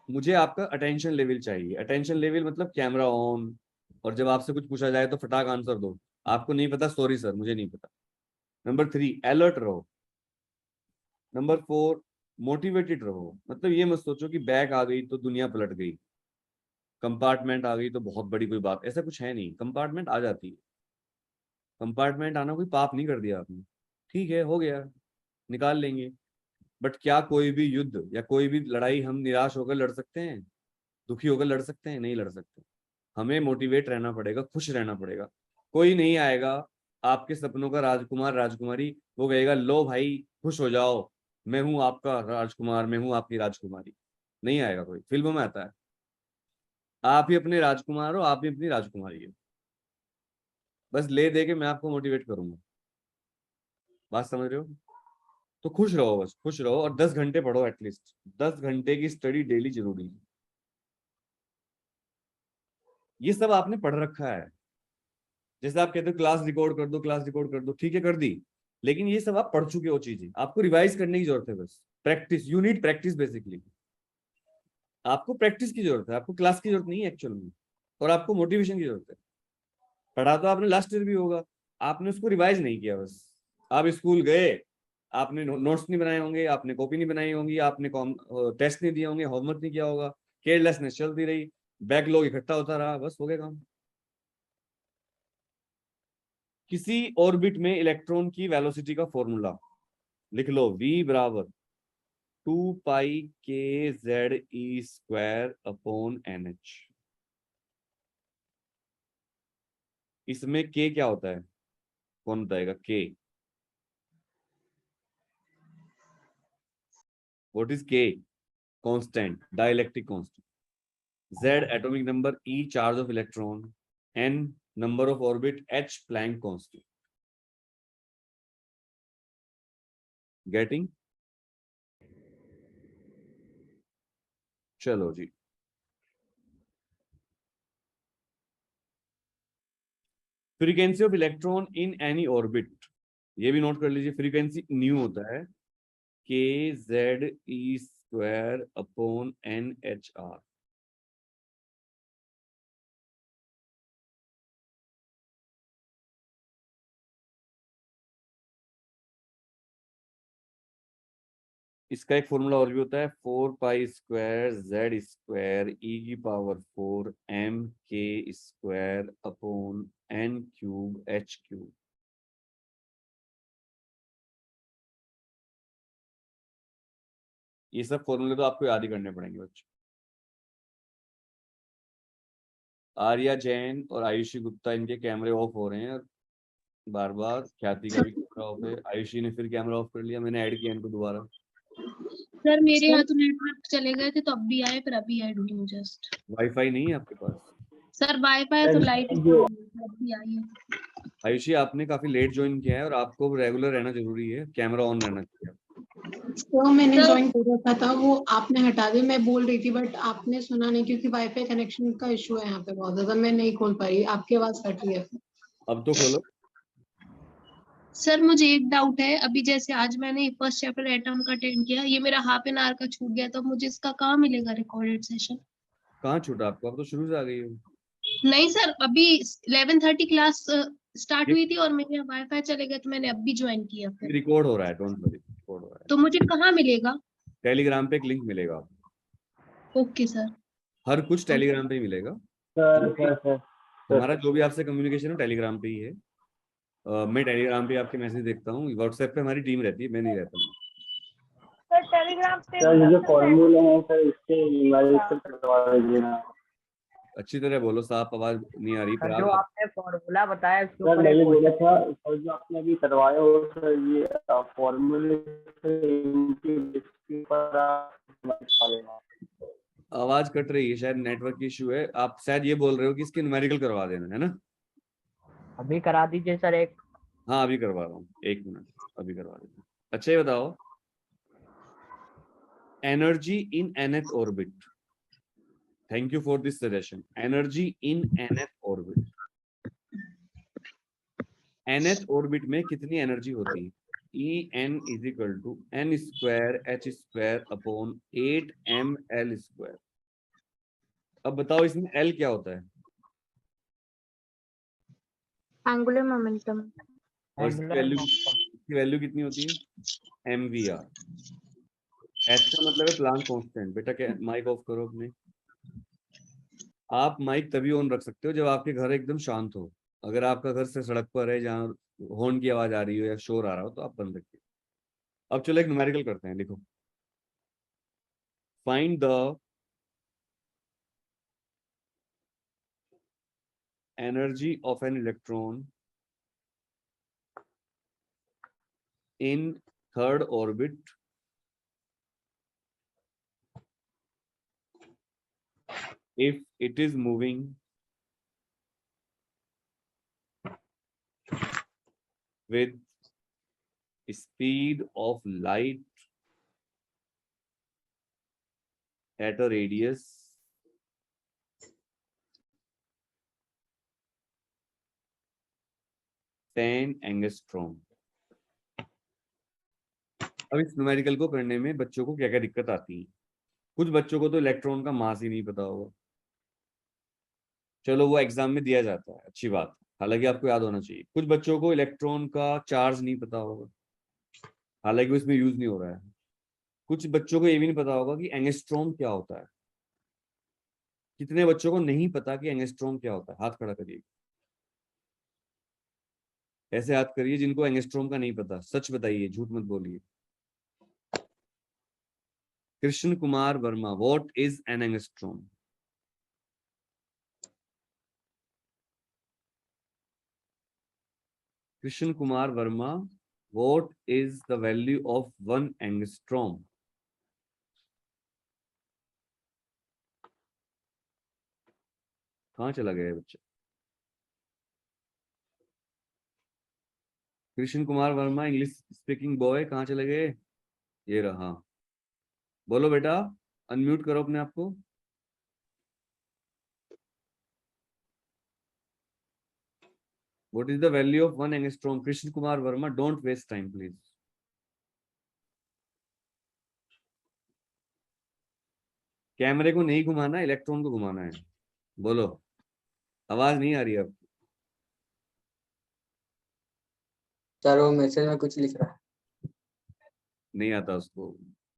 मुझे आपका अटेंशन लेवल चाहिए। अटेंशन लेवल मतलब कैमरा ऑन, और जब आपसे कुछ पूछा जाए तो फटाक आंसर दो। आपको नहीं पता, सॉरी सर मुझे नहीं पता। नंबर 3, अलर्ट रहो। नंबर 4, मोटिवेटेड रहो। मतलब ये मत सोचो कि बैग आ गई तो दुनिया पलट गई, कंपार्टमेंट आ गई तो बहुत बड़ी कोई बात, ऐसा कुछ है नहीं। कंपार्टमेंट आ जाती है, कंपार्टमेंट आना कोई पाप नहीं कर दिया आपने, ठीक है हो गया, निकाल लेंगे। बट क्या कोई भी युद्ध या कोई भी लड़ाई हम निराश होकर लड़ सकते हैं? दुखी होकर लड़ सकते हैं? नहीं लड़ सकते। हमें मोटिवेट रहना पड़ेगा, खुश रहना पड़ेगा। कोई नहीं आएगा आपके सपनों का राजकुमार राजकुमारी, वो कहेगा लो भाई खुश हो जाओ, मैं हूं आपका राजकुमार, मैं हूं आपकी राजकुमारी। नहीं आएगा कोई, फिल्मों में आता है। आप ही अपने राजकुमार हो, आप ही अपनी राजकुमारी हो। बस ले दे के मैं आपको मोटिवेट करूंगा। बात समझ रहे हो? तो खुश रहो, बस खुश रहो, और 10 घंटे पढ़ो एटलीस्ट। 10 घंटे की स्टडी डेली जरूरी है। ये सब आपने पढ़ रखा है, जैसे आप कहते हो क्लास रिकॉर्ड कर दो, क्लास रिकॉर्ड कर दो, ठीक है कर दी, लेकिन ये सब आप पढ़ चुके हो चीजें, आपको रिवाइज करने की जरूरत है बस। Practice, you need practice basically. आपको प्रैक्टिस की जरूरत है, आपको क्लास की जरूरत नहीं है एक्चुअल में, और आपको मोटिवेशन की जरूरत है। पढ़ा तो आपने लास्ट ईयर भी होगा, आपने उसको रिवाइज नहीं किया बस। आप स्कूल गए, आपने नोट्स नहीं बनाए होंगे, आपने कॉपी नहीं बनाई होंगी, आपने टेस्ट नहीं दिए होंगे, होमवर्क नहीं किया होगा, केयरलेसनेस चलती रही, बैकलॉग इकट्ठा होता रहा, बस हो गया काम। किसी ऑर्बिट में इलेक्ट्रॉन की वेलोसिटी का फॉर्मूला लिख लो, v बराबर 2 पाई के Z e square upon NH। इसमें k क्या होता है, कौन बताएगा k? What is k? Constant, dielectric constant. z atomic number, e charge of electron, n number of orbit, h Planck constant. Getting? चलो जी, frequency of electron in any orbit, ये भी नोट कर लीजिए, फ्रीक्वेंसी न्यू होता है के Z e square upon NHR। इसका एक फॉर्मूला और भी होता है, 4 पाई स्क्वायर जेड स्क्वायर ई की power 4 m k square upon n cube h cube. ये सब फॉर्मूले तो आपको याद ही करने पड़ेंगे बच्चों। आर्या जैन और आयुषी गुप्ता, इनके कैमरे ऑफ हो रहे हैं, बार बार। ख्याति का भी कैमरा ऑफ है, आयुषी ने फिर कैमरा ऑफ कर लिया, मैंने ऐड किया इनको दोबारा। सर मेरे यहाँ तो नेटवर्क चले गए थे तो अब भी आए, पर अभी ऐड हुई हूँ जस्ट। वाईफाई नहीं है आपके पास? सर वाईफाई तो लाइट अभी आई है। आयुषी, आपने काफी लेट ज्वाइन किया है और आपको रेगुलर रहना जरूरी है, कैमरा ऑन रहना चाहिए। तो मैंने ज्वाइन कर रखा था, वो आपने हटा दिया, मैं बोल रही थी बट आपने सुना नहीं, क्योंकि वाईफाई कनेक्शन का इशू है यहाँ पे बहुत ज्यादा, मैं नहीं खोल पा रही, आपकी आवाज कट रही है। अब तो खोलो। सर मुझे एक डाउट है, अभी जैसे आज मैंने फर्स्ट चैप्टर एटम का अटेंड किया, ये मेरा हाफ एन आवर का छूट गया, तो मुझे इसका कहाँ मिलेगा रिकॉर्डेड सेशन? कहाँ छूटा आपको, अब तो शुरू से आ गई हो। नहीं सर, अभी 11:30 क्लास स्टार्ट हुई थी और मेरे वाईफाई चले गए, तो मैंने अब भी ज्वाइन किया फिर। रिकॉर्ड हो रहा है, डोंट वरी, रिकॉर्ड हो रहा है। तो मुझे कहाँ मिलेगा? टेलीग्राम पे एक लिंक मिलेगा आपको। Okay sir. हर कुछ टेलीग्राम पे ही मिलेगा। सर हमारा जो भी आपसे कम्युनिकेशन है टेलीग्राम पे ही है। मैं टेलीग्राम पे आपके मैसेज देखता हूँ, व्हाट्सएप पे हमारी टीम रहती है, मैं नहीं रहता हूँ। सर टेलीग्राम पे सर ये जो फॉर्मूले हैं सर, इसके इनवाइट करवा दीजिए ना। अच्छी तरह बोलो, साफ आवाज नहीं आ रही। सर जो आपने फॉर्मूला बताया उसके सर ऊपर मैं एक ये बोला क्वेश्चन। था, सर जो आपने अभी करवाया हो सर, ये फॉर्मूले इनके बेसिस पर आवाज कट रही है, शायद नेटवर्क की इशू है। आप शायद ये बोल रहे हो कि इसके न्यूमेरिकल करवा देना है ना? अभी करा दीजिए सर एक। हाँ अभी करवा रहा हूँ, 1 मिनट, अभी करवा देता हूँ। अच्छा ये बताओ, energy in nth orbit, thank you for this suggestion, energy in nth orbit, nth orbit में कितनी एनर्जी होती है? En is equal to n square h square upon 8ml square. अब बताओ इसमें L क्या होता है? Angular momentum. और इसकी वैल्यू कितनी होती है? mvr। h का मतलब है प्लांक कांस्टेंट। बेटा क्या, माइक ऑफ करो अपने। आप माइक तभी ऑन रख सकते हो जब आपके घर एकदम शांत हो। अगर आपका घर से सड़क पर है जहाँ हॉर्न की आवाज आ रही हो या शोर आ रहा हो तो आप बंद रखिए। अब चलो एक न्यूमेरिकल करते हैं, लिखो। Find the energy of an electron in third orbit if it is moving with speed of light at a radius 10 angstrom. अब इस न्यूमेरिकल को करने में बच्चों को क्या क्या दिक्कत आती है? कुछ बच्चों को तो इलेक्ट्रॉन का मास ही नहीं पता होगा। चलो वो एग्जाम में दिया जाता है, अच्छी बात है, हालांकि आपको याद होना चाहिए। कुछ बच्चों को इलेक्ट्रॉन का चार्ज नहीं पता होगा, हालांकि उसमें यूज नहीं हो रहा है। कुछ बच्चों को ये भी नहीं पता होगा कि एंगस्ट्रॉम क्या होता है। कितने बच्चों को नहीं पता कि एंगस्ट्रॉम क्या होता है? हाथ खड़ा करिए, ऐसे हाथ करिए जिनको एंगस्ट्रॉम का नहीं पता। सच बताइए, झूठ मत बोलिए। Krishna Kumar Verma, what is an angstrom? Krishna Kumar Verma, what is the value of 1 angstrom? कहाँ चला गया है बच्चा? Krishna Kumar Verma, English speaking boy, कहाँ चले गए? ये रहा। बोलो बेटा, अनम्यूट करो अपने आप को। What is the value of 1 angstrom? Krishna Kumar Verma, don't waste time, please. कैमरे को नहीं घुमाना, इलेक्ट्रॉन को घुमाना है। बोलो, आवाज नहीं आ रही अब। सर वो मैसेज में कुछ लिख रहा है। नहीं आता उसको,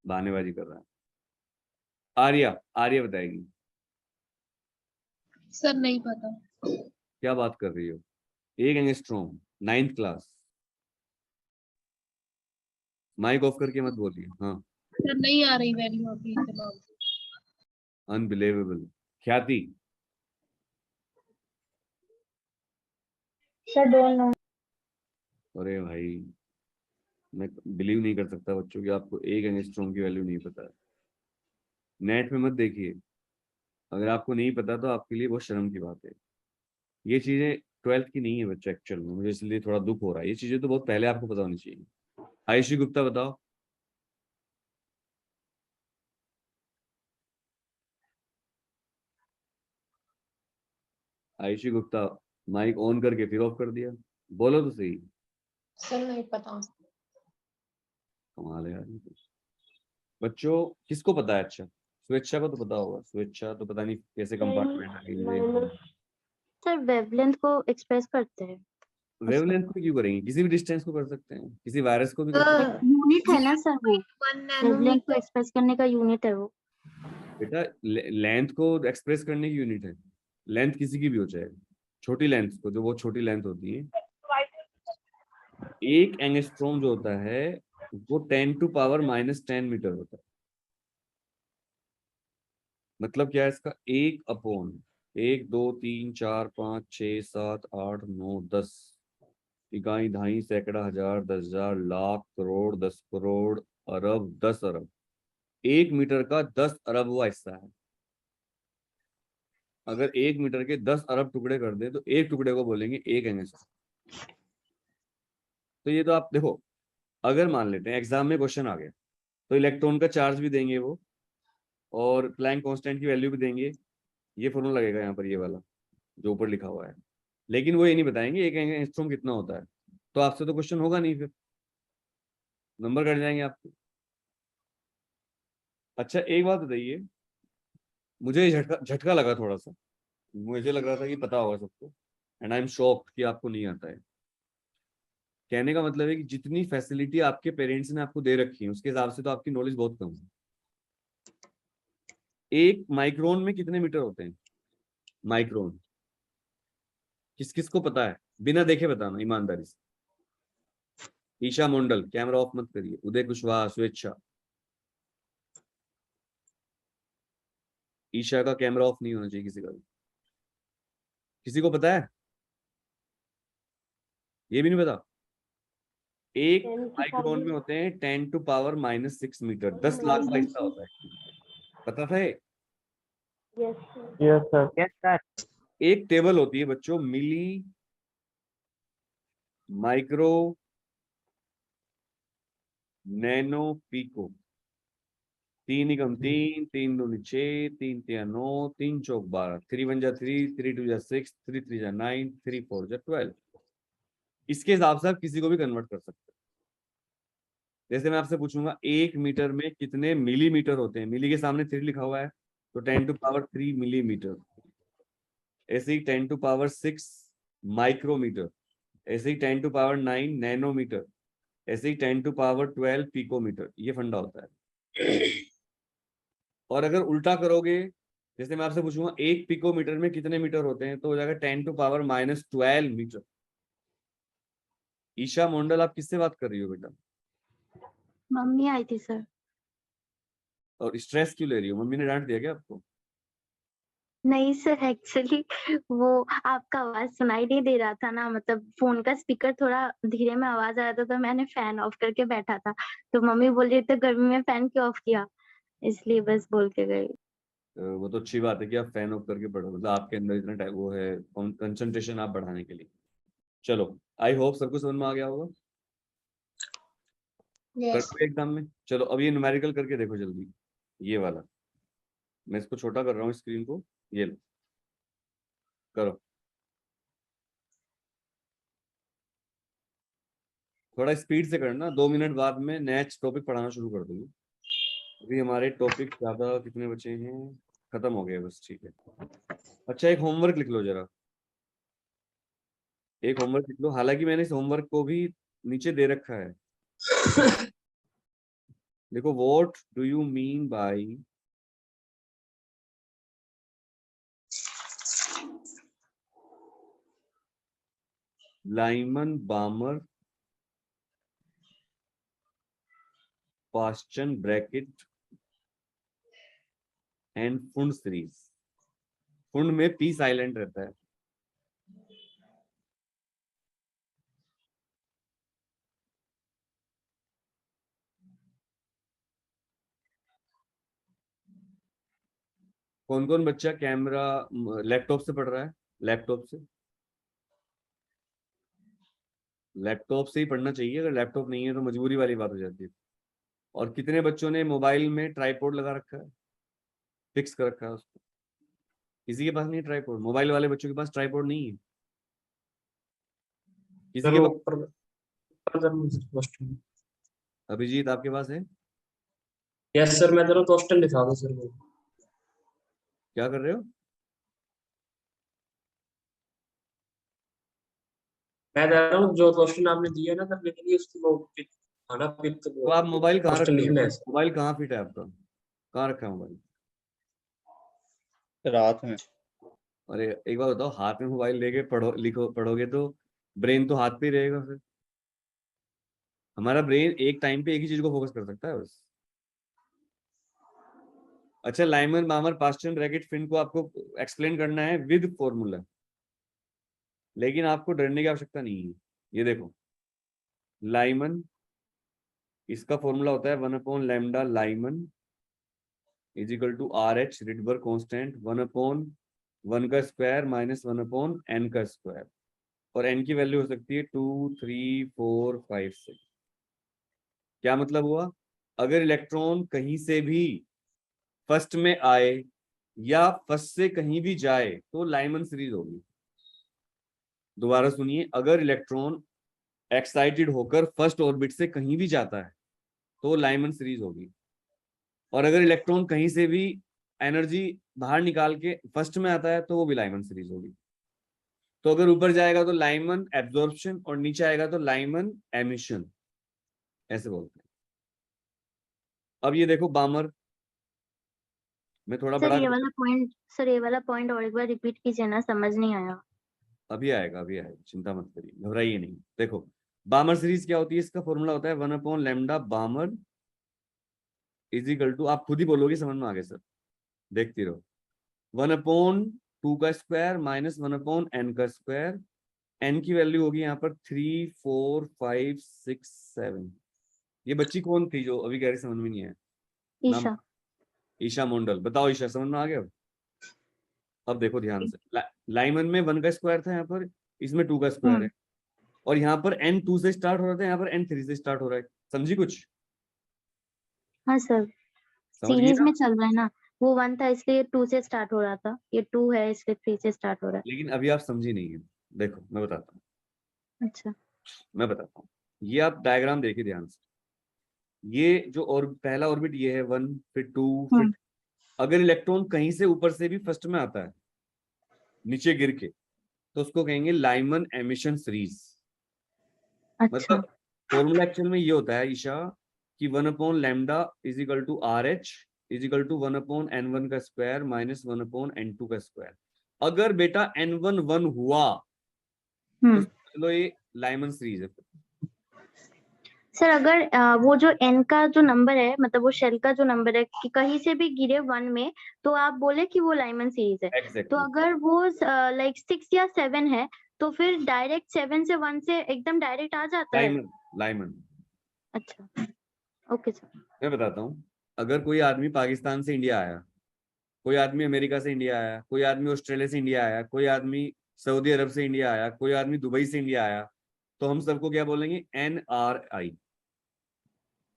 बहानेबाजी कर रहा है। आर्या, आर्या बताएगी। सर नहीं पता। क्या बात कर रही हो? 1 angstrom, 9th class. Mic off करके मत बोलिए। हाँ, सर नहीं आ रही वैल्यू अभी दिमाग में। अनबिलीवेबल। ख्याति, सर डोंट नो। अरे भाई, मैं बिलीव नहीं कर सकता बच्चों की आपको 1 एंगस्ट्रॉम की वैल्यू नहीं पता है। नेट में मत देखिए, अगर आपको नहीं पता तो आपके लिए बहुत शर्म की बात है। ये चीजें 12th की नहीं है बच्चा, एक्चुअल में मुझे इसलिए थोड़ा दुख हो रहा है। ये चीजें तो बहुत पहले आपको पता होनी चाहिए। आयुषी गुप्ता बताओ। आयुषी गुप्ता, माइक ऑन करके फिर ऑफ कर दिया। बोलो तो सही। सर नहीं पता। कमाल है यार। बच्चों किसको पता है? अच्छा, स्वेच्छा को तो पता होगा। स्वेच्छा तो पता नहीं कैसे कंपार्टमेंट आ गई। सर वेवलेंथ को एक्सप्रेस करते हैं। वेवलेंथ को क्यों करेंगे? किसी भी डिस्टेंस को कर सकते हैं, किसी वायरस को भी कर सकते हैं। यूनिट है ना सर, वो वेवलेंथ को एक्सप्रेस करने का यूनिट है वो। बेटा लेंथ को एक्सप्रेस करने की यूनिट है। लेंथ किसी की भी हो, चाहे छोटी लेंथ को, जो बहुत छोटी लेंथ होती है। 1 एंगस्ट्रॉम जो होता है वो 10⁻⁻10 मीटर होता है। मतलब क्या है इसका? 1/1, 2, 3, 4, 5, 6, 7, 8, 9, 10 इकाई, दहाई, सैकड़ा, हजार, 10,000, लाख, करोड़, 10 करोड़, अरब, 10 अरब। 1 मीटर का 10 अरबवां हिस्सा है। अगर 1 मीटर के 10 अरब टुकड़े कर दे तो एक टुकड़े को बोलेंगे 1 एंगस्ट्रॉम। तो ये तो आप देखो, अगर मान लेते हैं एग्जाम में क्वेश्चन आ गया तो इलेक्ट्रॉन का चार्ज भी देंगे वो, और प्लैंक कांस्टेंट की वैल्यू भी देंगे। ये फॉर्मूला लगेगा यहाँ पर, ये वाला जो ऊपर लिखा हुआ है। लेकिन वो ये नहीं बताएंगे 1 एंगस्ट्रॉम कितना होता है। तो आपसे तो क्वेश्चन होगा नहीं, फिर नंबर कट जाएंगे आपके। अच्छा एक बात बताइए, मुझे झटका झटका लगा थोड़ा सा। मुझे लग रहा था कि पता होगा सबको, एंड आई एम शॉक्ड कि आपको नहीं आता है। कहने का मतलब है कि जितनी फैसिलिटी आपके पेरेंट्स ने आपको दे रखी है उसके हिसाब से तो आपकी नॉलेज बहुत कम है। 1 माइक्रोन में कितने मीटर होते हैं? माइक्रोन किस किस को पता है? बिना देखे बताना ईमानदारी से। ईशा मंडल, कैमरा ऑफ मत करिए। उदय कुशवाहा, स्वेच्छा। ईशा का कैमरा ऑफ नहीं होना चाहिए किसी का भी। किसी को पता है? ये भी नहीं पता। 1 माइक्रोन में होते हैं 10⁻⁻6 मीटर, 10 लाख का हिस्सा होता है। पता था ये? Yes sir. Yes sir. एक टेबल होती है बच्चों, मिली, माइक्रो, नैनो, पीको। 3 एकम 3, 3 दूनी 6, 3 तिया 9, 3 चौक 12, 3 1 जा 3, 3 2 जा 6, 3 3 जा 9, 3 4 जा 12। इसके हिसाब से आप किसी को भी कन्वर्ट कर सकते हैं। जैसे मैं आपसे पूछूंगा 1 मीटर में कितने मिलीमीटर होते हैं, मिली के सामने 3 लिखा हुआ है तो 10⁻³ मिलीमीटर। ऐसे ही 10⁻⁶ माइक्रोमीटर, ऐसे ही 10⁻⁹ नैनोमीटर, ऐसे ही 10⁻12 पिकोमीटर। ये फंडा होता है। और अगर उल्टा करोगे, जैसे मैं आपसे पूछूंगा 1 पिकोमीटर में कितने मीटर होते हैं, तो हो जाएगा 10⁻⁻12 मीटर। ईशा मोंडल, आप किससे बात कर रही हो बेटा? मम्मी आई थी सर। और स्ट्रेस क्यों ले रही हो? मम्मी ने डांट दिया क्या आपको? नहीं सर, एक्चुअली वो आपका आवाज सुनाई नहीं दे रहा था ना, मतलब फोन का स्पीकर थोड़ा धीरे में आवाज आ रहा था, तो मैंने फैन ऑफ करके बैठा था, तो मम्मी बोल रही थी गर्मी में फैन क्यों ऑफ किया, इसलिए बस बोल के गई। वो तो अच्छी बात है कि आप फैन ऑफ करके पढ़ो, मतलब आपके अंदर इतना टाइम वो है कंसंट्रेशन आप बढ़ाने के लिए। चलो, आई होप सबको समझ में आ गया होगा। यस करते एग्जाम में। चलो अब ये न्यूमेरिकल करके देखो जल्दी, ये वाला। मैं इसको छोटा कर रहा हूँ स्क्रीन को, ये लो करो। थोड़ा स्पीड से करना, 2 मिनट बाद में नेक्स्ट टॉपिक पढ़ाना शुरू कर दूंगी। अभी हमारे टॉपिक ज्यादा कितने बचे हैं, खत्म हो गए बस, ठीक है। अच्छा, एक होमवर्क लिख लो जरा, एक होमवर्क लिख लो। हालांकि मैंने इस होमवर्क को भी नीचे दे रखा है। देखो, what do you mean by Lyman Balmer Paschen Brackett and Pfund series. Pfund में पी साइलेंट रहता है। कौन कौन बच्चा कैमरा लैपटॉप से पढ़ रहा है? लैपटॉप से, लैपटॉप से ही पढ़ना चाहिए। अगर लैपटॉप नहीं है तो मजबूरी वाली बात हो जाती है। और कितने बच्चों ने मोबाइल में ट्राइपॉड लगा रखा है, फिक्स कर रखा है उसको? किसी के पास नहीं है ट्राइपॉड? मोबाइल वाले बच्चों के पास ट्राइपॉड नहीं है किसी के पास? अभिजीत, आपके पास है? यस सर, मैं जरा क्वेश्चन दिखा दूं सर को। क्या कर रहे हो? मैं कह रहा हूँ जो क्वेश्चन आपने दिया ना सर, लेकिन उसकी वो खाना पिक तो आप मोबाइल कहाँ रखते लिखना है हो? मोबाइल कहाँ फिट है आपका? कहाँ रखा है मोबाइल? रात में। अरे एक बार बताओ, हाथ में मोबाइल लेके पढ़ो लिखो पढ़ोगे तो ब्रेन तो हाथ पे ही रहेगा। फिर हमारा ब्रेन एक टाइम पे एक ही चीज को फोकस कर सकता है बस। अच्छा, Lyman Balmer Paschen bracket fin को आपको एक्सप्लेन करना है विद फॉर्मूला, लेकिन आपको डरने की आवश्यकता नहीं है। ये देखो, लाइमन, इसका फॉर्मूला होता है 1/λ Lyman is equal to RH Rydberg constant 1/1 का स्क्वायर माइनस 1/n का स्क्वायर। और n की वैल्यू हो सकती है 2, 3, 4, 5, 6। क्या मतलब हुआ? अगर इलेक्ट्रॉन कहीं से भी फर्स्ट में आए या फर्स्ट से कहीं भी जाए तो लाइमन सीरीज होगी। दोबारा सुनिए, अगर इलेक्ट्रॉन एक्साइटेड होकर फर्स्ट ऑर्बिट से कहीं भी जाता है तो लाइमन सीरीज होगी। और अगर इलेक्ट्रॉन कहीं से भी एनर्जी बाहर निकाल के फर्स्ट में आता है तो वो भी लाइमन सीरीज होगी। तो अगर ऊपर जाएगा तो लाइमन एब्जॉर्प्शन और नीचे आएगा तो लाइमन एमिशन, ऐसे बोलते हैं। अब ये देखो बामर, मैं थोड़ा बड़ा सर ये वाला पॉइंट और एक बार रिपीट कीजिए ना, समझ नहीं आया। अभी आएगा, अभी आएगा, चिंता मत करिए, घबराइए नहीं। देखो, बामर सीरीज क्या होती है? इसका फॉर्मूला होता है 1/λ बामर इज इक्वल टू, आप खुद ही बोलोगे, समझ में आ गया सर, देखती रहो, 1/2 का स्क्वायर माइनस 1/n का स्क्वायर। n की वैल्यू होगी यहाँ पर 3, 4, 5, 6, 7। ये बच्ची कौन थी जो अभी कह रही समझ में नहीं आया? ईशा। ईशा मोंडल। बताओ ईशा, समझ में आ गया? अब देखो ध्यान से, लाइमन में 1 का स्क्वायर था, यहाँ पर इसमें 2 का स्क्वायर है, और यहाँ पर n 2 से स्टार्ट हो रहा था, यहाँ पर n 3 से स्टार्ट हो रहा है। समझी कुछ? हाँ सर, सीरीज में चल रहा है ना, वो 1 था इसलिए 2 से स्टार्ट हो रहा था, ये 2 है इसलिए 3 से स्टार्ट हो रहा है। लेकिन अभी आप समझी नहीं है। देखो मैं बताता हूँ। अच्छा। मैं बताता हूँ, ये आप डायग्राम देखिए ध्यान से। ये जो और पहला ऑर्बिट ये है 1, फिर 2, फिर अगर इलेक्ट्रॉन कहीं से ऊपर से भी फर्स्ट में आता है नीचे गिर के, तो उसको कहेंगे लाइमन एमिशन सीरीज। अच्छा। मतलब फॉर्मूला एक्चुअल में ये होता है ईशा कि 1/λ is equal to RH is equal to 1/n1 का स्क्वायर माइनस 1/n2 का स्क्वायर। अगर बेटा n1 1 हुआ तो चलो ये लाइमन सीरीज है। सर अगर वो जो n का जो नंबर है, मतलब वो शेल का जो नंबर है कि कहीं से भी गिरे 1 में, तो आप बोले कि वो लाइमन सीरीज है। Exactly. तो अगर वो लाइक 6 या 7 है तो फिर डायरेक्ट 7 से 1 से एकदम डायरेक्ट आ जाता है। लाइमन। अच्छा, ओके सर। मैं बताता हूँ, अगर कोई आदमी पाकिस्तान से इंडिया आया, कोई आदमी अमेरिका से इंडिया आया, कोई आदमी ऑस्ट्रेलिया से इंडिया आया, कोई आदमी सऊदी अरब से इंडिया आया, कोई आदमी दुबई से इंडिया आया, तो हम सबको क्या बोलेंगे? NRI,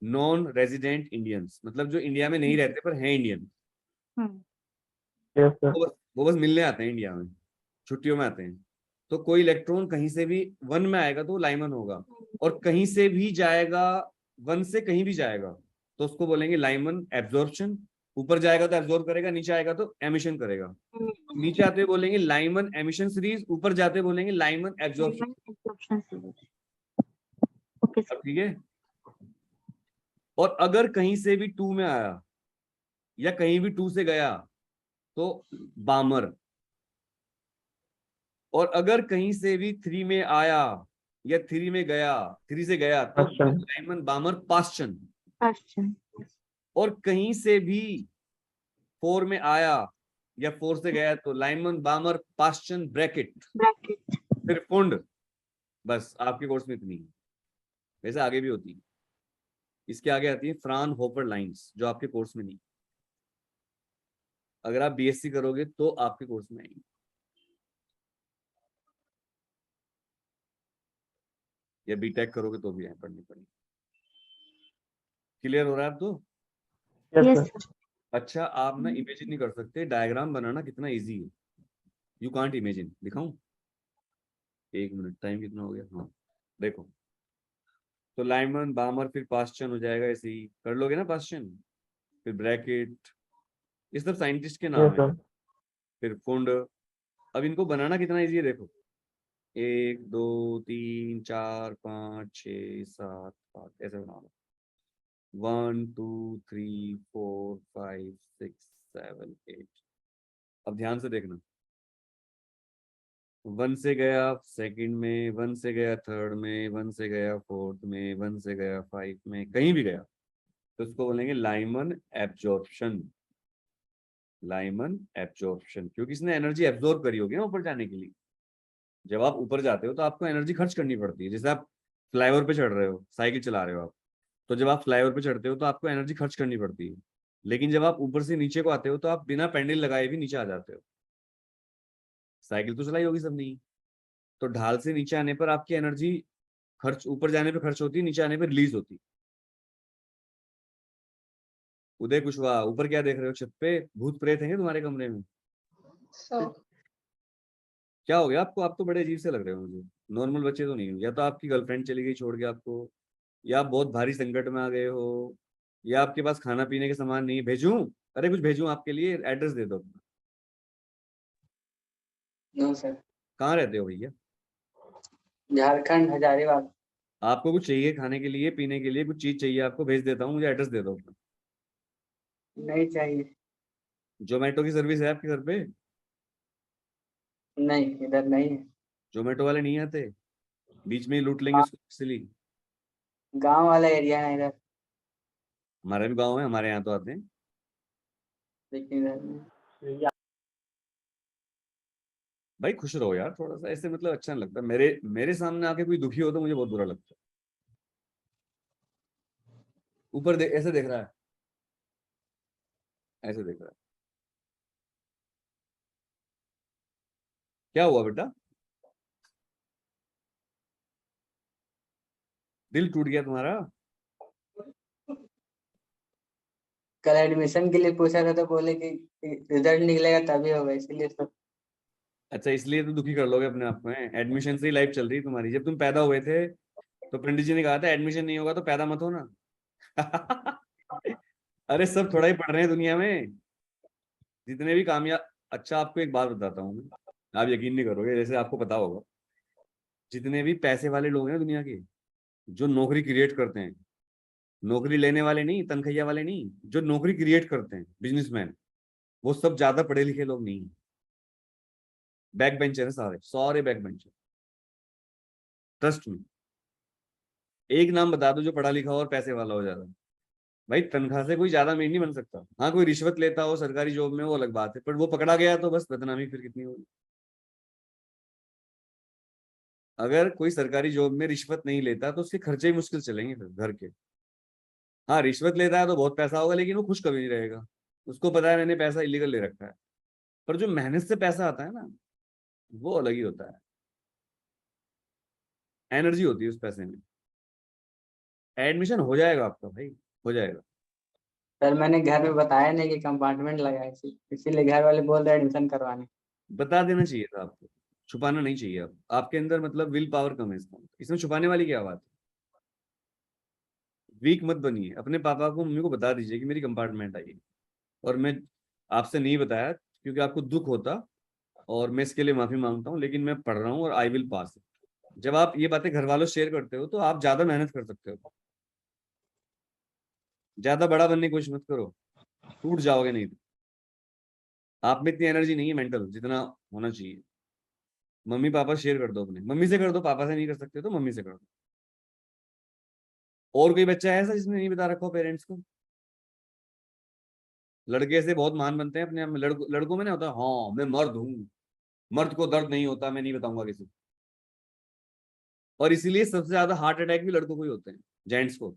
non resident Indians. मतलब जो इंडिया में नहीं रहते पर हैं इंडियन। वो बस मिलने आते हैं इंडिया में, छुट्टियों में आते हैं। तो कोई इलेक्ट्रॉन कहीं से भी 1 में आएगा तो लाइमन होगा, और कहीं से भी जाएगा 1 से कहीं भी जाएगा तो उसको बोलेंगे लाइमन एब्जॉर्प्शन। ऊपर जाएगा तो एब्जॉर्ब करेगा, नीचे आएगा तो एमिशन करेगा। नीचे आते हुए बोलेंगे लाइमन एमिशन सीरीज, ऊपर जाते हुए बोलेंगे लाइमन एब्जॉर्प्शन। Okay sir. ठीक है। और अगर कहीं से भी 2 में आया या कहीं भी 2 से गया तो बामर, और अगर कहीं से भी 3 में आया या 3 में गया, 3 से गया तो लाइमन बामर पास्चन। और कहीं से भी 4 में आया या 4 से गया तो लाइमन बामर पास्चन ब्रैकेट, फिर फुंड। बस आपके कोर्स में इतनी है, वैसे आगे भी होती है। इसके आगे आती है फ्राउनहोफर लाइंस, जो आपके कोर्स में नहीं। अगर आप BSc करोगे तो आपके कोर्स में आएंगे। या बीटेक करोगे तो भी आए, पढ़नी पड़ेगी। क्लियर हो रहा है आप तो? अच्छा, आप ना इमेजिन नहीं कर सकते डायग्राम बनाना कितना इजी है। You can't imagine. दिखाऊं? 1 मिनट, टाइम कितना हो गया? हाँ देखो, तो लाइमन बामर फिर पास्चन हो जाएगा, ऐसे ही कर लोगे ना पास्चन, फिर ब्रैकेट, ये सब साइंटिस्ट के नाम है। फिर फुंड। अब इनको बनाना कितना इजी है देखो, 1 2 3 4 5 6 7 8 ऐसे बना लो। 1 2 3 4 5 6 7 8। अब ध्यान से देखना, 1 से गया सेकंड में, 1 से गया थर्ड में, 1 से गया फोर्थ में, 1 से गया 5 में, कहीं भी गया तो उसको बोलेंगे लाइमन एब्जॉर्प्शन। लाइमन एब्जॉर्प्शन, क्योंकि इसने एनर्जी एब्जॉर्ब करी होगी ना ऊपर जाने के लिए। जब आप ऊपर जाते हो तो आपको एनर्जी खर्च करनी पड़ती है। जैसे आप फ्लाईओवर पे चढ़ रहे हो, साइकिल चला रहे हो आप, तो जब आप फ्लाईओवर पे चढ़ते हो तो आपको एनर्जी खर्च करनी पड़ती है। लेकिन जब आप ऊपर से नीचे को आते हो तो आप बिना पेंडल लगाए भी नीचे आ जाते हो। साइकिल तो चलाई होगी सबने, तो ढाल से नीचे आने पर आपकी एनर्जी खर्च ऊपर जाने पे खर्च होती है, नीचे आने पर रिलीज होती है। उदय कुशवाहा, ऊपर क्या देख रहे हो? छत पे भूत प्रेत हैं तुम्हारे कमरे में? क्या हो गया आपको? आप तो बड़े अजीब से लग रहे हो मुझे। नॉर्मल बच्चे तो नहीं हो। या तो आपकी गर्लफ्रेंड चली गई छोड़ के आपको, या आप बहुत भारी संकट में आ गए हो, या आपके पास खाना पीने के सामान नहीं। भेजूं? अरे कुछ भेजूं आपके लिए? एड्रेस दे दो। No sir. कहाँ रहते हो भैया? झारखंड, हजारीबाग। आपको कुछ चाहिए खाने के लिए, पीने के लिए कुछ चीज चाहिए आपको? भेज देता हूँ, मुझे एड्रेस दे दो। नहीं चाहिए। जोमेटो की सर्विस है आपके घर पे? नहीं, इधर नहीं है। जोमेटो वाले नहीं आते? बीच में ही लूट लेंगे उसको इसलिए। गांव वाला एरिया है इधर। हमारा भी गाँव है, हमारे यहाँ तो आते हैं। लेकिन इधर भाई खुश रहो यार थोड़ा सा, ऐसे मतलब अच्छा नहीं लगता। मेरे सामने आके कोई दुखी हो तो मुझे बहुत बुरा लगता है। ऊपर देख, ऐसे देख रहा है, ऐसे देख रहा है। क्या हुआ बेटा? दिल टूट गया तुम्हारा? कल एडमिशन के लिए पूछा था तो बोले कि रिजल्ट निकलेगा तभी होगा, इसीलिए तो। अच्छा, इसलिए तो दुखी कर लोगे अपने आप को। एडमिशन से ही लाइफ चल रही है तुम्हारी। जब तुम पैदा हुए थे तो पंडित जी ने कहा था एडमिशन नहीं होगा तो पैदा मत होना। अरे सब थोड़ा ही पढ़ रहे हैं दुनिया में, जितने भी कामयाब। अच्छा, आपको एक बात बताता हूँ मैं, आप यकीन नहीं करोगे, जैसे आपको पता होगा, जितने भी पैसे वाले लोग हैं दुनिया के, जो नौकरी क्रिएट करते हैं, नौकरी लेने वाले नहीं, तनख्वाह वाले नहीं, जो नौकरी क्रिएट करते हैं, बिजनेसमैन, वो सब ज्यादा पढ़े लिखे लोग नहीं है। बैक बेंचर है सारे, सारे बैक बेंचर। ट्रस्ट में, एक नाम बता दो जो पढ़ा लिखा हो और पैसे वाला हो ज्यादा। भाई तनख्वाह से कोई ज्यादा अमीर नहीं बन सकता। हाँ, कोई रिश्वत लेता हो सरकारी जॉब में वो अलग बात है, पर वो पकड़ा गया तो बस बदनामी फिर कितनी होगी। अगर कोई सरकारी जॉब में रिश्वत नहीं लेता तो उसके खर्चे ही मुश्किल चलेंगे फिर घर के। हाँ, रिश्वत लेता है तो बहुत पैसा होगा, लेकिन वो खुश कभी नहीं रहेगा, उसको पता है मैंने पैसा इलीगल ले रखा है। पर जो मेहनत से पैसा आता है ना, वो अलग ही होता है, एनर्जी होती है उस पैसे में। एडमिशन हो जाएगा आपका भाई, हो जाएगा। सर मैंने घर में बताया नहीं कि कंपार्टमेंट लगा है, इसीलिए घर वाले बोल रहे एडमिशन करवाने। बता देना चाहिए था आपको, छुपाना नहीं चाहिए। आप आपके अंदर मतलब विल पावर कम है, इसमें छुपाने वाली क्या बात है। वीक मत बनिए, अपने पापा को मम्मी को बता दीजिए कि मेरी कंपार्टमेंट आई है और मैं आपसे नहीं बताया क्योंकि आपको दुख होता, और मैं इसके लिए माफी मांगता हूँ, लेकिन मैं पढ़ रहा हूँ और आई विल पास। जब आप ये बातें घर वालों से शेयर करते हो तो आप ज्यादा मेहनत कर सकते हो। ज्यादा बड़ा बनने की कोशिश मत करो, टूट जाओगे नहीं तो। आप में इतनी एनर्जी नहीं है मेंटल जितना होना चाहिए। मम्मी पापा शेयर कर दो, अपने मम्मी से कर दो, पापा से नहीं कर सकते तो मम्मी से कर दो। और कोई बच्चा है ऐसा जिसने नहीं बता रखा हो पेरेंट्स को। लड़के से बहुत महान बनते हैं अपने आप में, लड़कों में ना होता हाँ मैं मर्द हूँ, मर्द को दर्द नहीं होता, मैं नहीं बताऊंगा किसी को। और इसीलिए सबसे ज्यादा हार्ट अटैक भी लड़कों को ही होते हैं, जेंट्स को।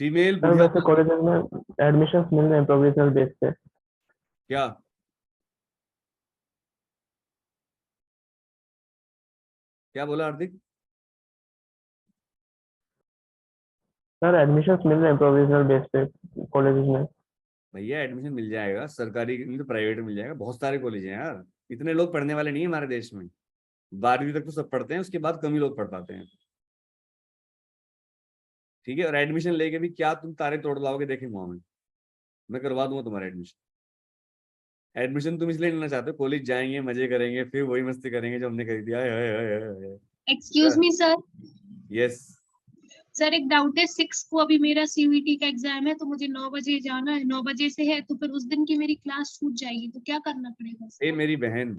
फीमेल सर वैसे कॉलेज में एडमिशन मिल रहे हैं प्रोविजनल बेस पे। क्या क्या बोला हार्दिक? सर एडमिशन मिल रहे हैं प्रोविजनल बेस पे कॉलेज में। भैया एडमिशन मिल जाएगा, सरकारी नहीं तो प्राइवेट मिल जाएगा। बहुत सारे कॉलेज हैं यार, इतने लोग पढ़ने वाले नहीं है हमारे देश में। 12वीं तक तो सब पढ़ते हैं, उसके बाद कम ही लोग पढ़ पाते हैं। ठीक है, और एडमिशन लेके भी क्या तुम तारे तोड़ लाओगे देखेंगे वहां में। मैं करवा दूंगा तुम्हारा एडमिशन। एडमिशन तुम इसलिए लेना चाहते हो, कॉलेज जाएंगे, मजे करेंगे, फिर वही मस्ती करेंगे जो हमने करी थी। Excuse me sir. Yes sir एक डाउट है, 6 को अभी मेरा सीयूईटी का एग्जाम है, तो मुझे 9 बजे जाना है, 9 बजे से है, तो फिर उस दिन की मेरी क्लास छूट जाएगी, तो क्या करना पड़ेगा? ए मेरी बहन,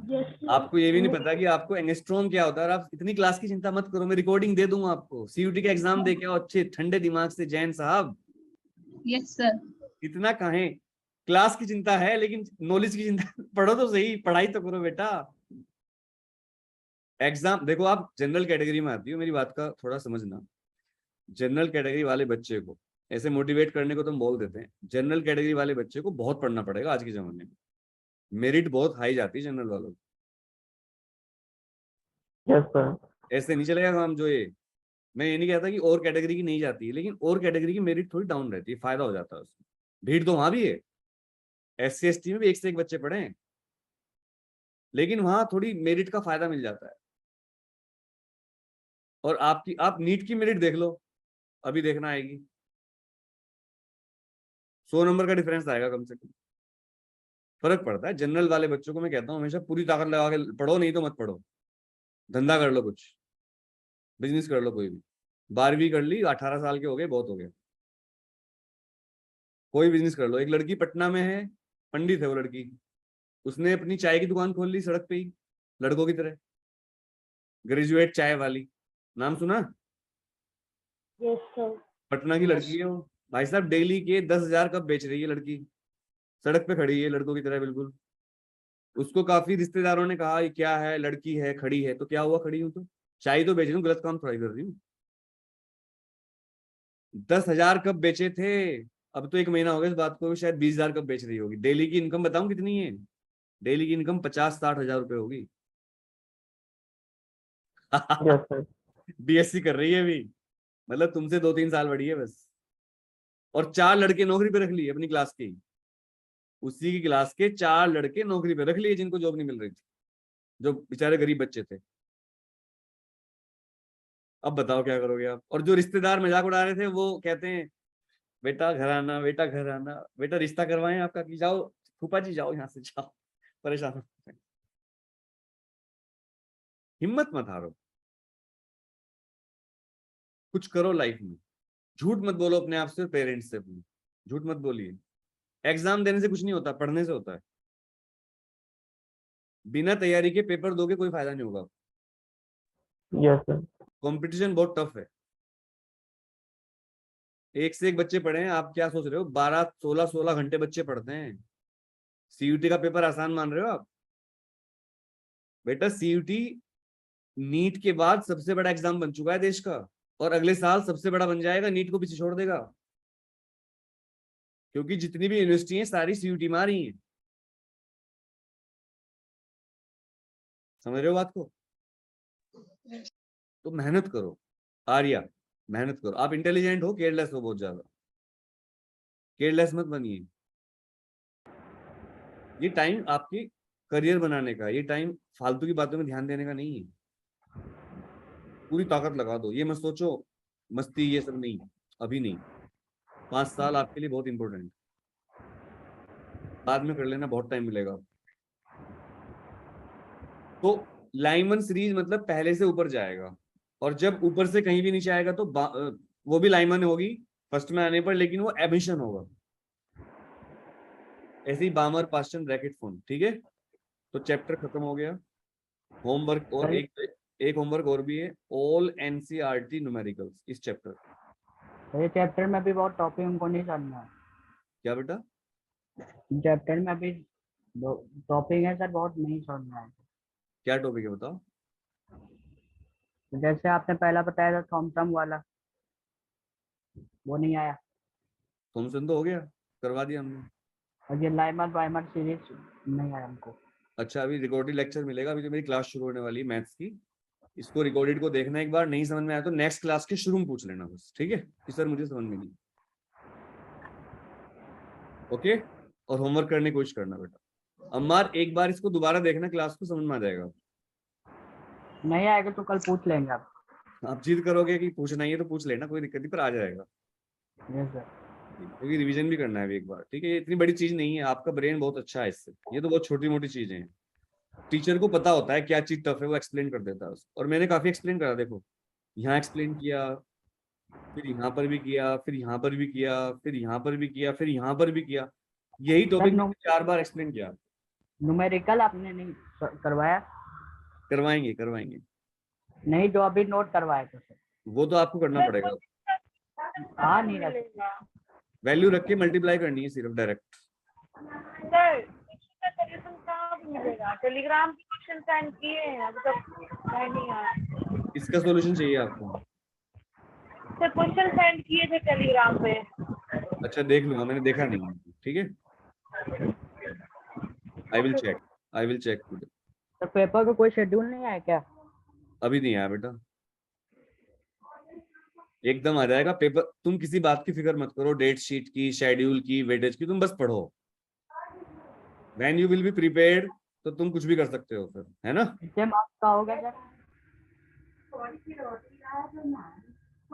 आपको ये भी नहीं पता कि आपको एंगस्ट्रॉम क्या होता है। आप इतनी क्लास की चिंता मत करो, मैं रिकॉर्डिंग दे दूंगा आपको। सीयूटी का एग्जाम दे के आओ अच्छे ठंडे दिमाग से जैन साहब। Yes sir. इतना कहें, क्लास की चिंता है लेकिन नॉलेज की चिंता पढ़ो तो सही, पढ़ाई तो करो बेटा। एग्जाम देखो, आप जनरल कैटेगरी में आती हो, मेरी बात का थोड़ा समझना। जनरल कैटेगरी वाले बच्चे को ऐसे मोटिवेट करने को तुम बोल देते हैं, जनरल कैटेगरी वाले बच्चे को बहुत पढ़ना पड़ेगा आज के जमाने में। मेरिट बहुत हाई जाती है जनरल वालों की। Yes sir. ऐसे नहीं चलेगा काम। जो ये मैं ये नहीं कहता कि और कैटेगरी की नहीं जाती है, लेकिन और कैटेगरी की मेरिट थोड़ी डाउन रहती है, फायदा हो जाता है उसमें। भीड़ तो वहां भी है, SC ST में भी एक से एक बच्चे पढ़े हैं, लेकिन वहां थोड़ी मेरिट का फायदा मिल जाता है। और आप नीट की मेरिट देख लो, अभी देखना आएगी, 100 नंबर का डिफरेंस आएगा कम से कम। फर्क पड़ता है। जनरल वाले बच्चों को मैं कहता हूँ हमेशा पूरी ताकत लगा के पढ़ो, नहीं तो मत पढ़ो। धंधा कर लो, कुछ बिजनेस कर लो, कोई भी। 12वीं कर ली, 18 साल के हो गए, बहुत हो गया, कोई बिजनेस कर लो। एक लड़की पटना में है, पंडित है वो लड़की, उसने अपनी चाय की दुकान खोल ली सड़क पे ही, लड़कों की तरह, ग्रेजुएट चाय वाली। नाम सुना? Yes sir. पटना की लड़की है वो। भाई साहब डेली के 10,000 कप बेच रही है लड़की, सड़क पे खड़ी है लड़कों की तरह बिल्कुल। उसको काफी रिश्तेदारों ने कहा ये क्या है, लड़की है खड़ी है, तो क्या हुआ, खड़ी हूं तो चाय तो बेच रही हूँ, गलत काम थोड़ा कर रही हूँ। 10,000 कप बेचे थे, अब तो 1 महीना हो गया इस बात को, शायद 20,000 कप बेच रही होगी। डेली की इनकम बताऊं कितनी है? डेली की इनकम 50-60 हजार रुपए होगी। Yes sir. BSc कर रही है अभी, मतलब तुमसे 2-3 साल बड़ी है बस। और 4 लड़के नौकरी पे रख लिए अपनी क्लास की। उसी की क्लास के 4 लड़के नौकरी पे रख लिए जिनको जॉब नहीं मिल रही थी, जो बेचारे गरीब बच्चे थे। अब बताओ क्या करोगे आप। और जो रिश्तेदार मजाक उड़ा रहे थे वो कहते हैं बेटा घर आना, बेटा घर आना, बेटा रिश्ता करवाएं आपका, कि जाओ फूफा जी जाओ यहाँ से, जाओ, परेशान हो। हिम्मत मत हारो, कुछ करो लाइफ में। झूठ मत बोलो अपने आप से, पेरेंट्स से अपने झूठ मत बोलिए। एग्जाम देने से कुछ नहीं होता, पढ़ने से होता है। बिना तैयारी के पेपर दोगे कोई फायदा नहीं होगा। Yes sir. कंपटीशन बहुत टफ है, एक से एक बच्चे पढ़े हैं। आप क्या सोच रहे हो 12-16 घंटे बच्चे पढ़ते हैं। सीयूटी का पेपर आसान मान रहे हो आप? बेटा सीयूटी नीट के बाद सबसे बड़ा एग्जाम बन चुका है देश का, और अगले साल सबसे बड़ा बन जाएगा, नीट को पीछे छोड़ देगा। क्योंकि जितनी भी यूनिवर्सिटी हैं सारी सीयूटी में आ रही हैं। समझ रहे हो बात को? तो मेहनत करो आर्या, मेहनत करो। आप इंटेलिजेंट हो, केयरलेस हो बहुत ज्यादा, केयरलेस मत बनिए। ये टाइम आपकी करियर बनाने का, ये टाइम फालतू की बातों में ध्यान देने का नहीं है। पूरी ताकत लगा दो, ये मत सोचो मस्ती ये सब नहीं, अभी नहीं। 5 साल आपके लिए बहुत इंपॉर्टेंट, बाद में कर लेना, बहुत टाइम मिलेगा। तो लाइमन सीरीज मतलब पहले से ऊपर जाएगा, और जब ऊपर से कहीं भी नीचे आएगा तो वो भी लाइमन होगी फर्स्ट में आने पर, लेकिन वो एमिशन होगा। ऐसे ही बामर, पास्टन, ब्रैकेट, फॉर्म। ठीक है, तो चैप्टर खत्म हो गया। होमवर्क और एक होमवर्क और भी है, ऑल एनसीईआरटी न्यूमेरिकल्स, इस चैप्टर। ये चैप्टर में भी बहुत टॉपिक हमको नहीं समझना है। क्या बेटा? चैप्टर में अभी टॉपिक है सर, बहुत नहीं समझना है। क्या टॉपिक है बताओ? जैसे आपने पहला बताया था थॉमसन वाला, वो नहीं आया। थॉमसन तो हो गया, करवा दिया हमने। और ये लाइमर वाइमर सीरीज नहीं आया हमको। अच्छा, अभी रिकॉर्डेड लेक्चर मिलेगा, अभी तो मेरी क्लास शुरू होने वाली है मैथ्स की। इसको रिकॉर्डेड को देखना एक बार, नहीं समझ में आया तो नेक्स्ट क्लास के शुरू में पूछ लेना बस, ठीक है कि सर मुझे समझ में नहीं। ओके, और होमवर्क करने की कोशिश करना बेटा। अम्मार एक बार इसको दोबारा देखना, क्लास को समझ में आ जाएगा। नहीं आएगा तो कल पूछ लेंगे आप जिद करोगे कि पूछना ही है तो पूछ लेना, कोई दिक्कत नहीं, पर आ जाएगा। Yes sir. क्योंकि रिवीजन भी करना है एक बार, ठीक है। ये इतनी बड़ी चीज नहीं है, आपका ब्रेन बहुत अच्छा है इससे, ये तो बहुत छोटी मोटी चीजें हैं। टीचर को पता होता है क्या चीज टफ है, वो एक्सप्लेन कर देता है उसको। और मैंने काफी एक्सप्लेन करा, देखो यहाँ एक्सप्लेन किया, फिर यहाँ पर भी किया, फिर यहाँ पर भी किया, फिर यहाँ पर भी किया, फिर यहाँ पर भी किया। यही टॉपिक 4 बार एक्सप्लेन किया। न्यूमेरिकल आपने नहीं करवाया? करवाएंगे करवाएंगे। नहीं, जो अभी नोट करवाया था सर, वो तो आपको करना पड़ेगा। हाँ नहीं रखा, वैल्यू रख के मल्टीप्लाई करनी है सिर्फ डायरेक्ट। सर इसका सॉल्यूशन कहाँ पे मिलेगा? टेलीग्राम पे क्वेश्चन सेंड किए हैं, अभी तक नहीं आया। इसका सॉल्यूशन चाहिए आपको? सर क्वेश्चन सेंड किए थे टेलीग्राम पे। अच्छा देख लूंगा, मैंने देखा नहीं, ठीक है। I will check today. तो पेपर का कोई शेड्यूल नहीं आया क्या? अभी नहीं आया बेटा, एकदम आ जाएगा पेपर। तुम किसी बात की फिक्र मत करो, डेट शीट की, शेड्यूल की, वेटेज की, तुम बस पढ़ो। When you will be prepared तो तुम कुछ भी कर सकते हो फिर, है ना। कितने मार्क्स का होगा सर?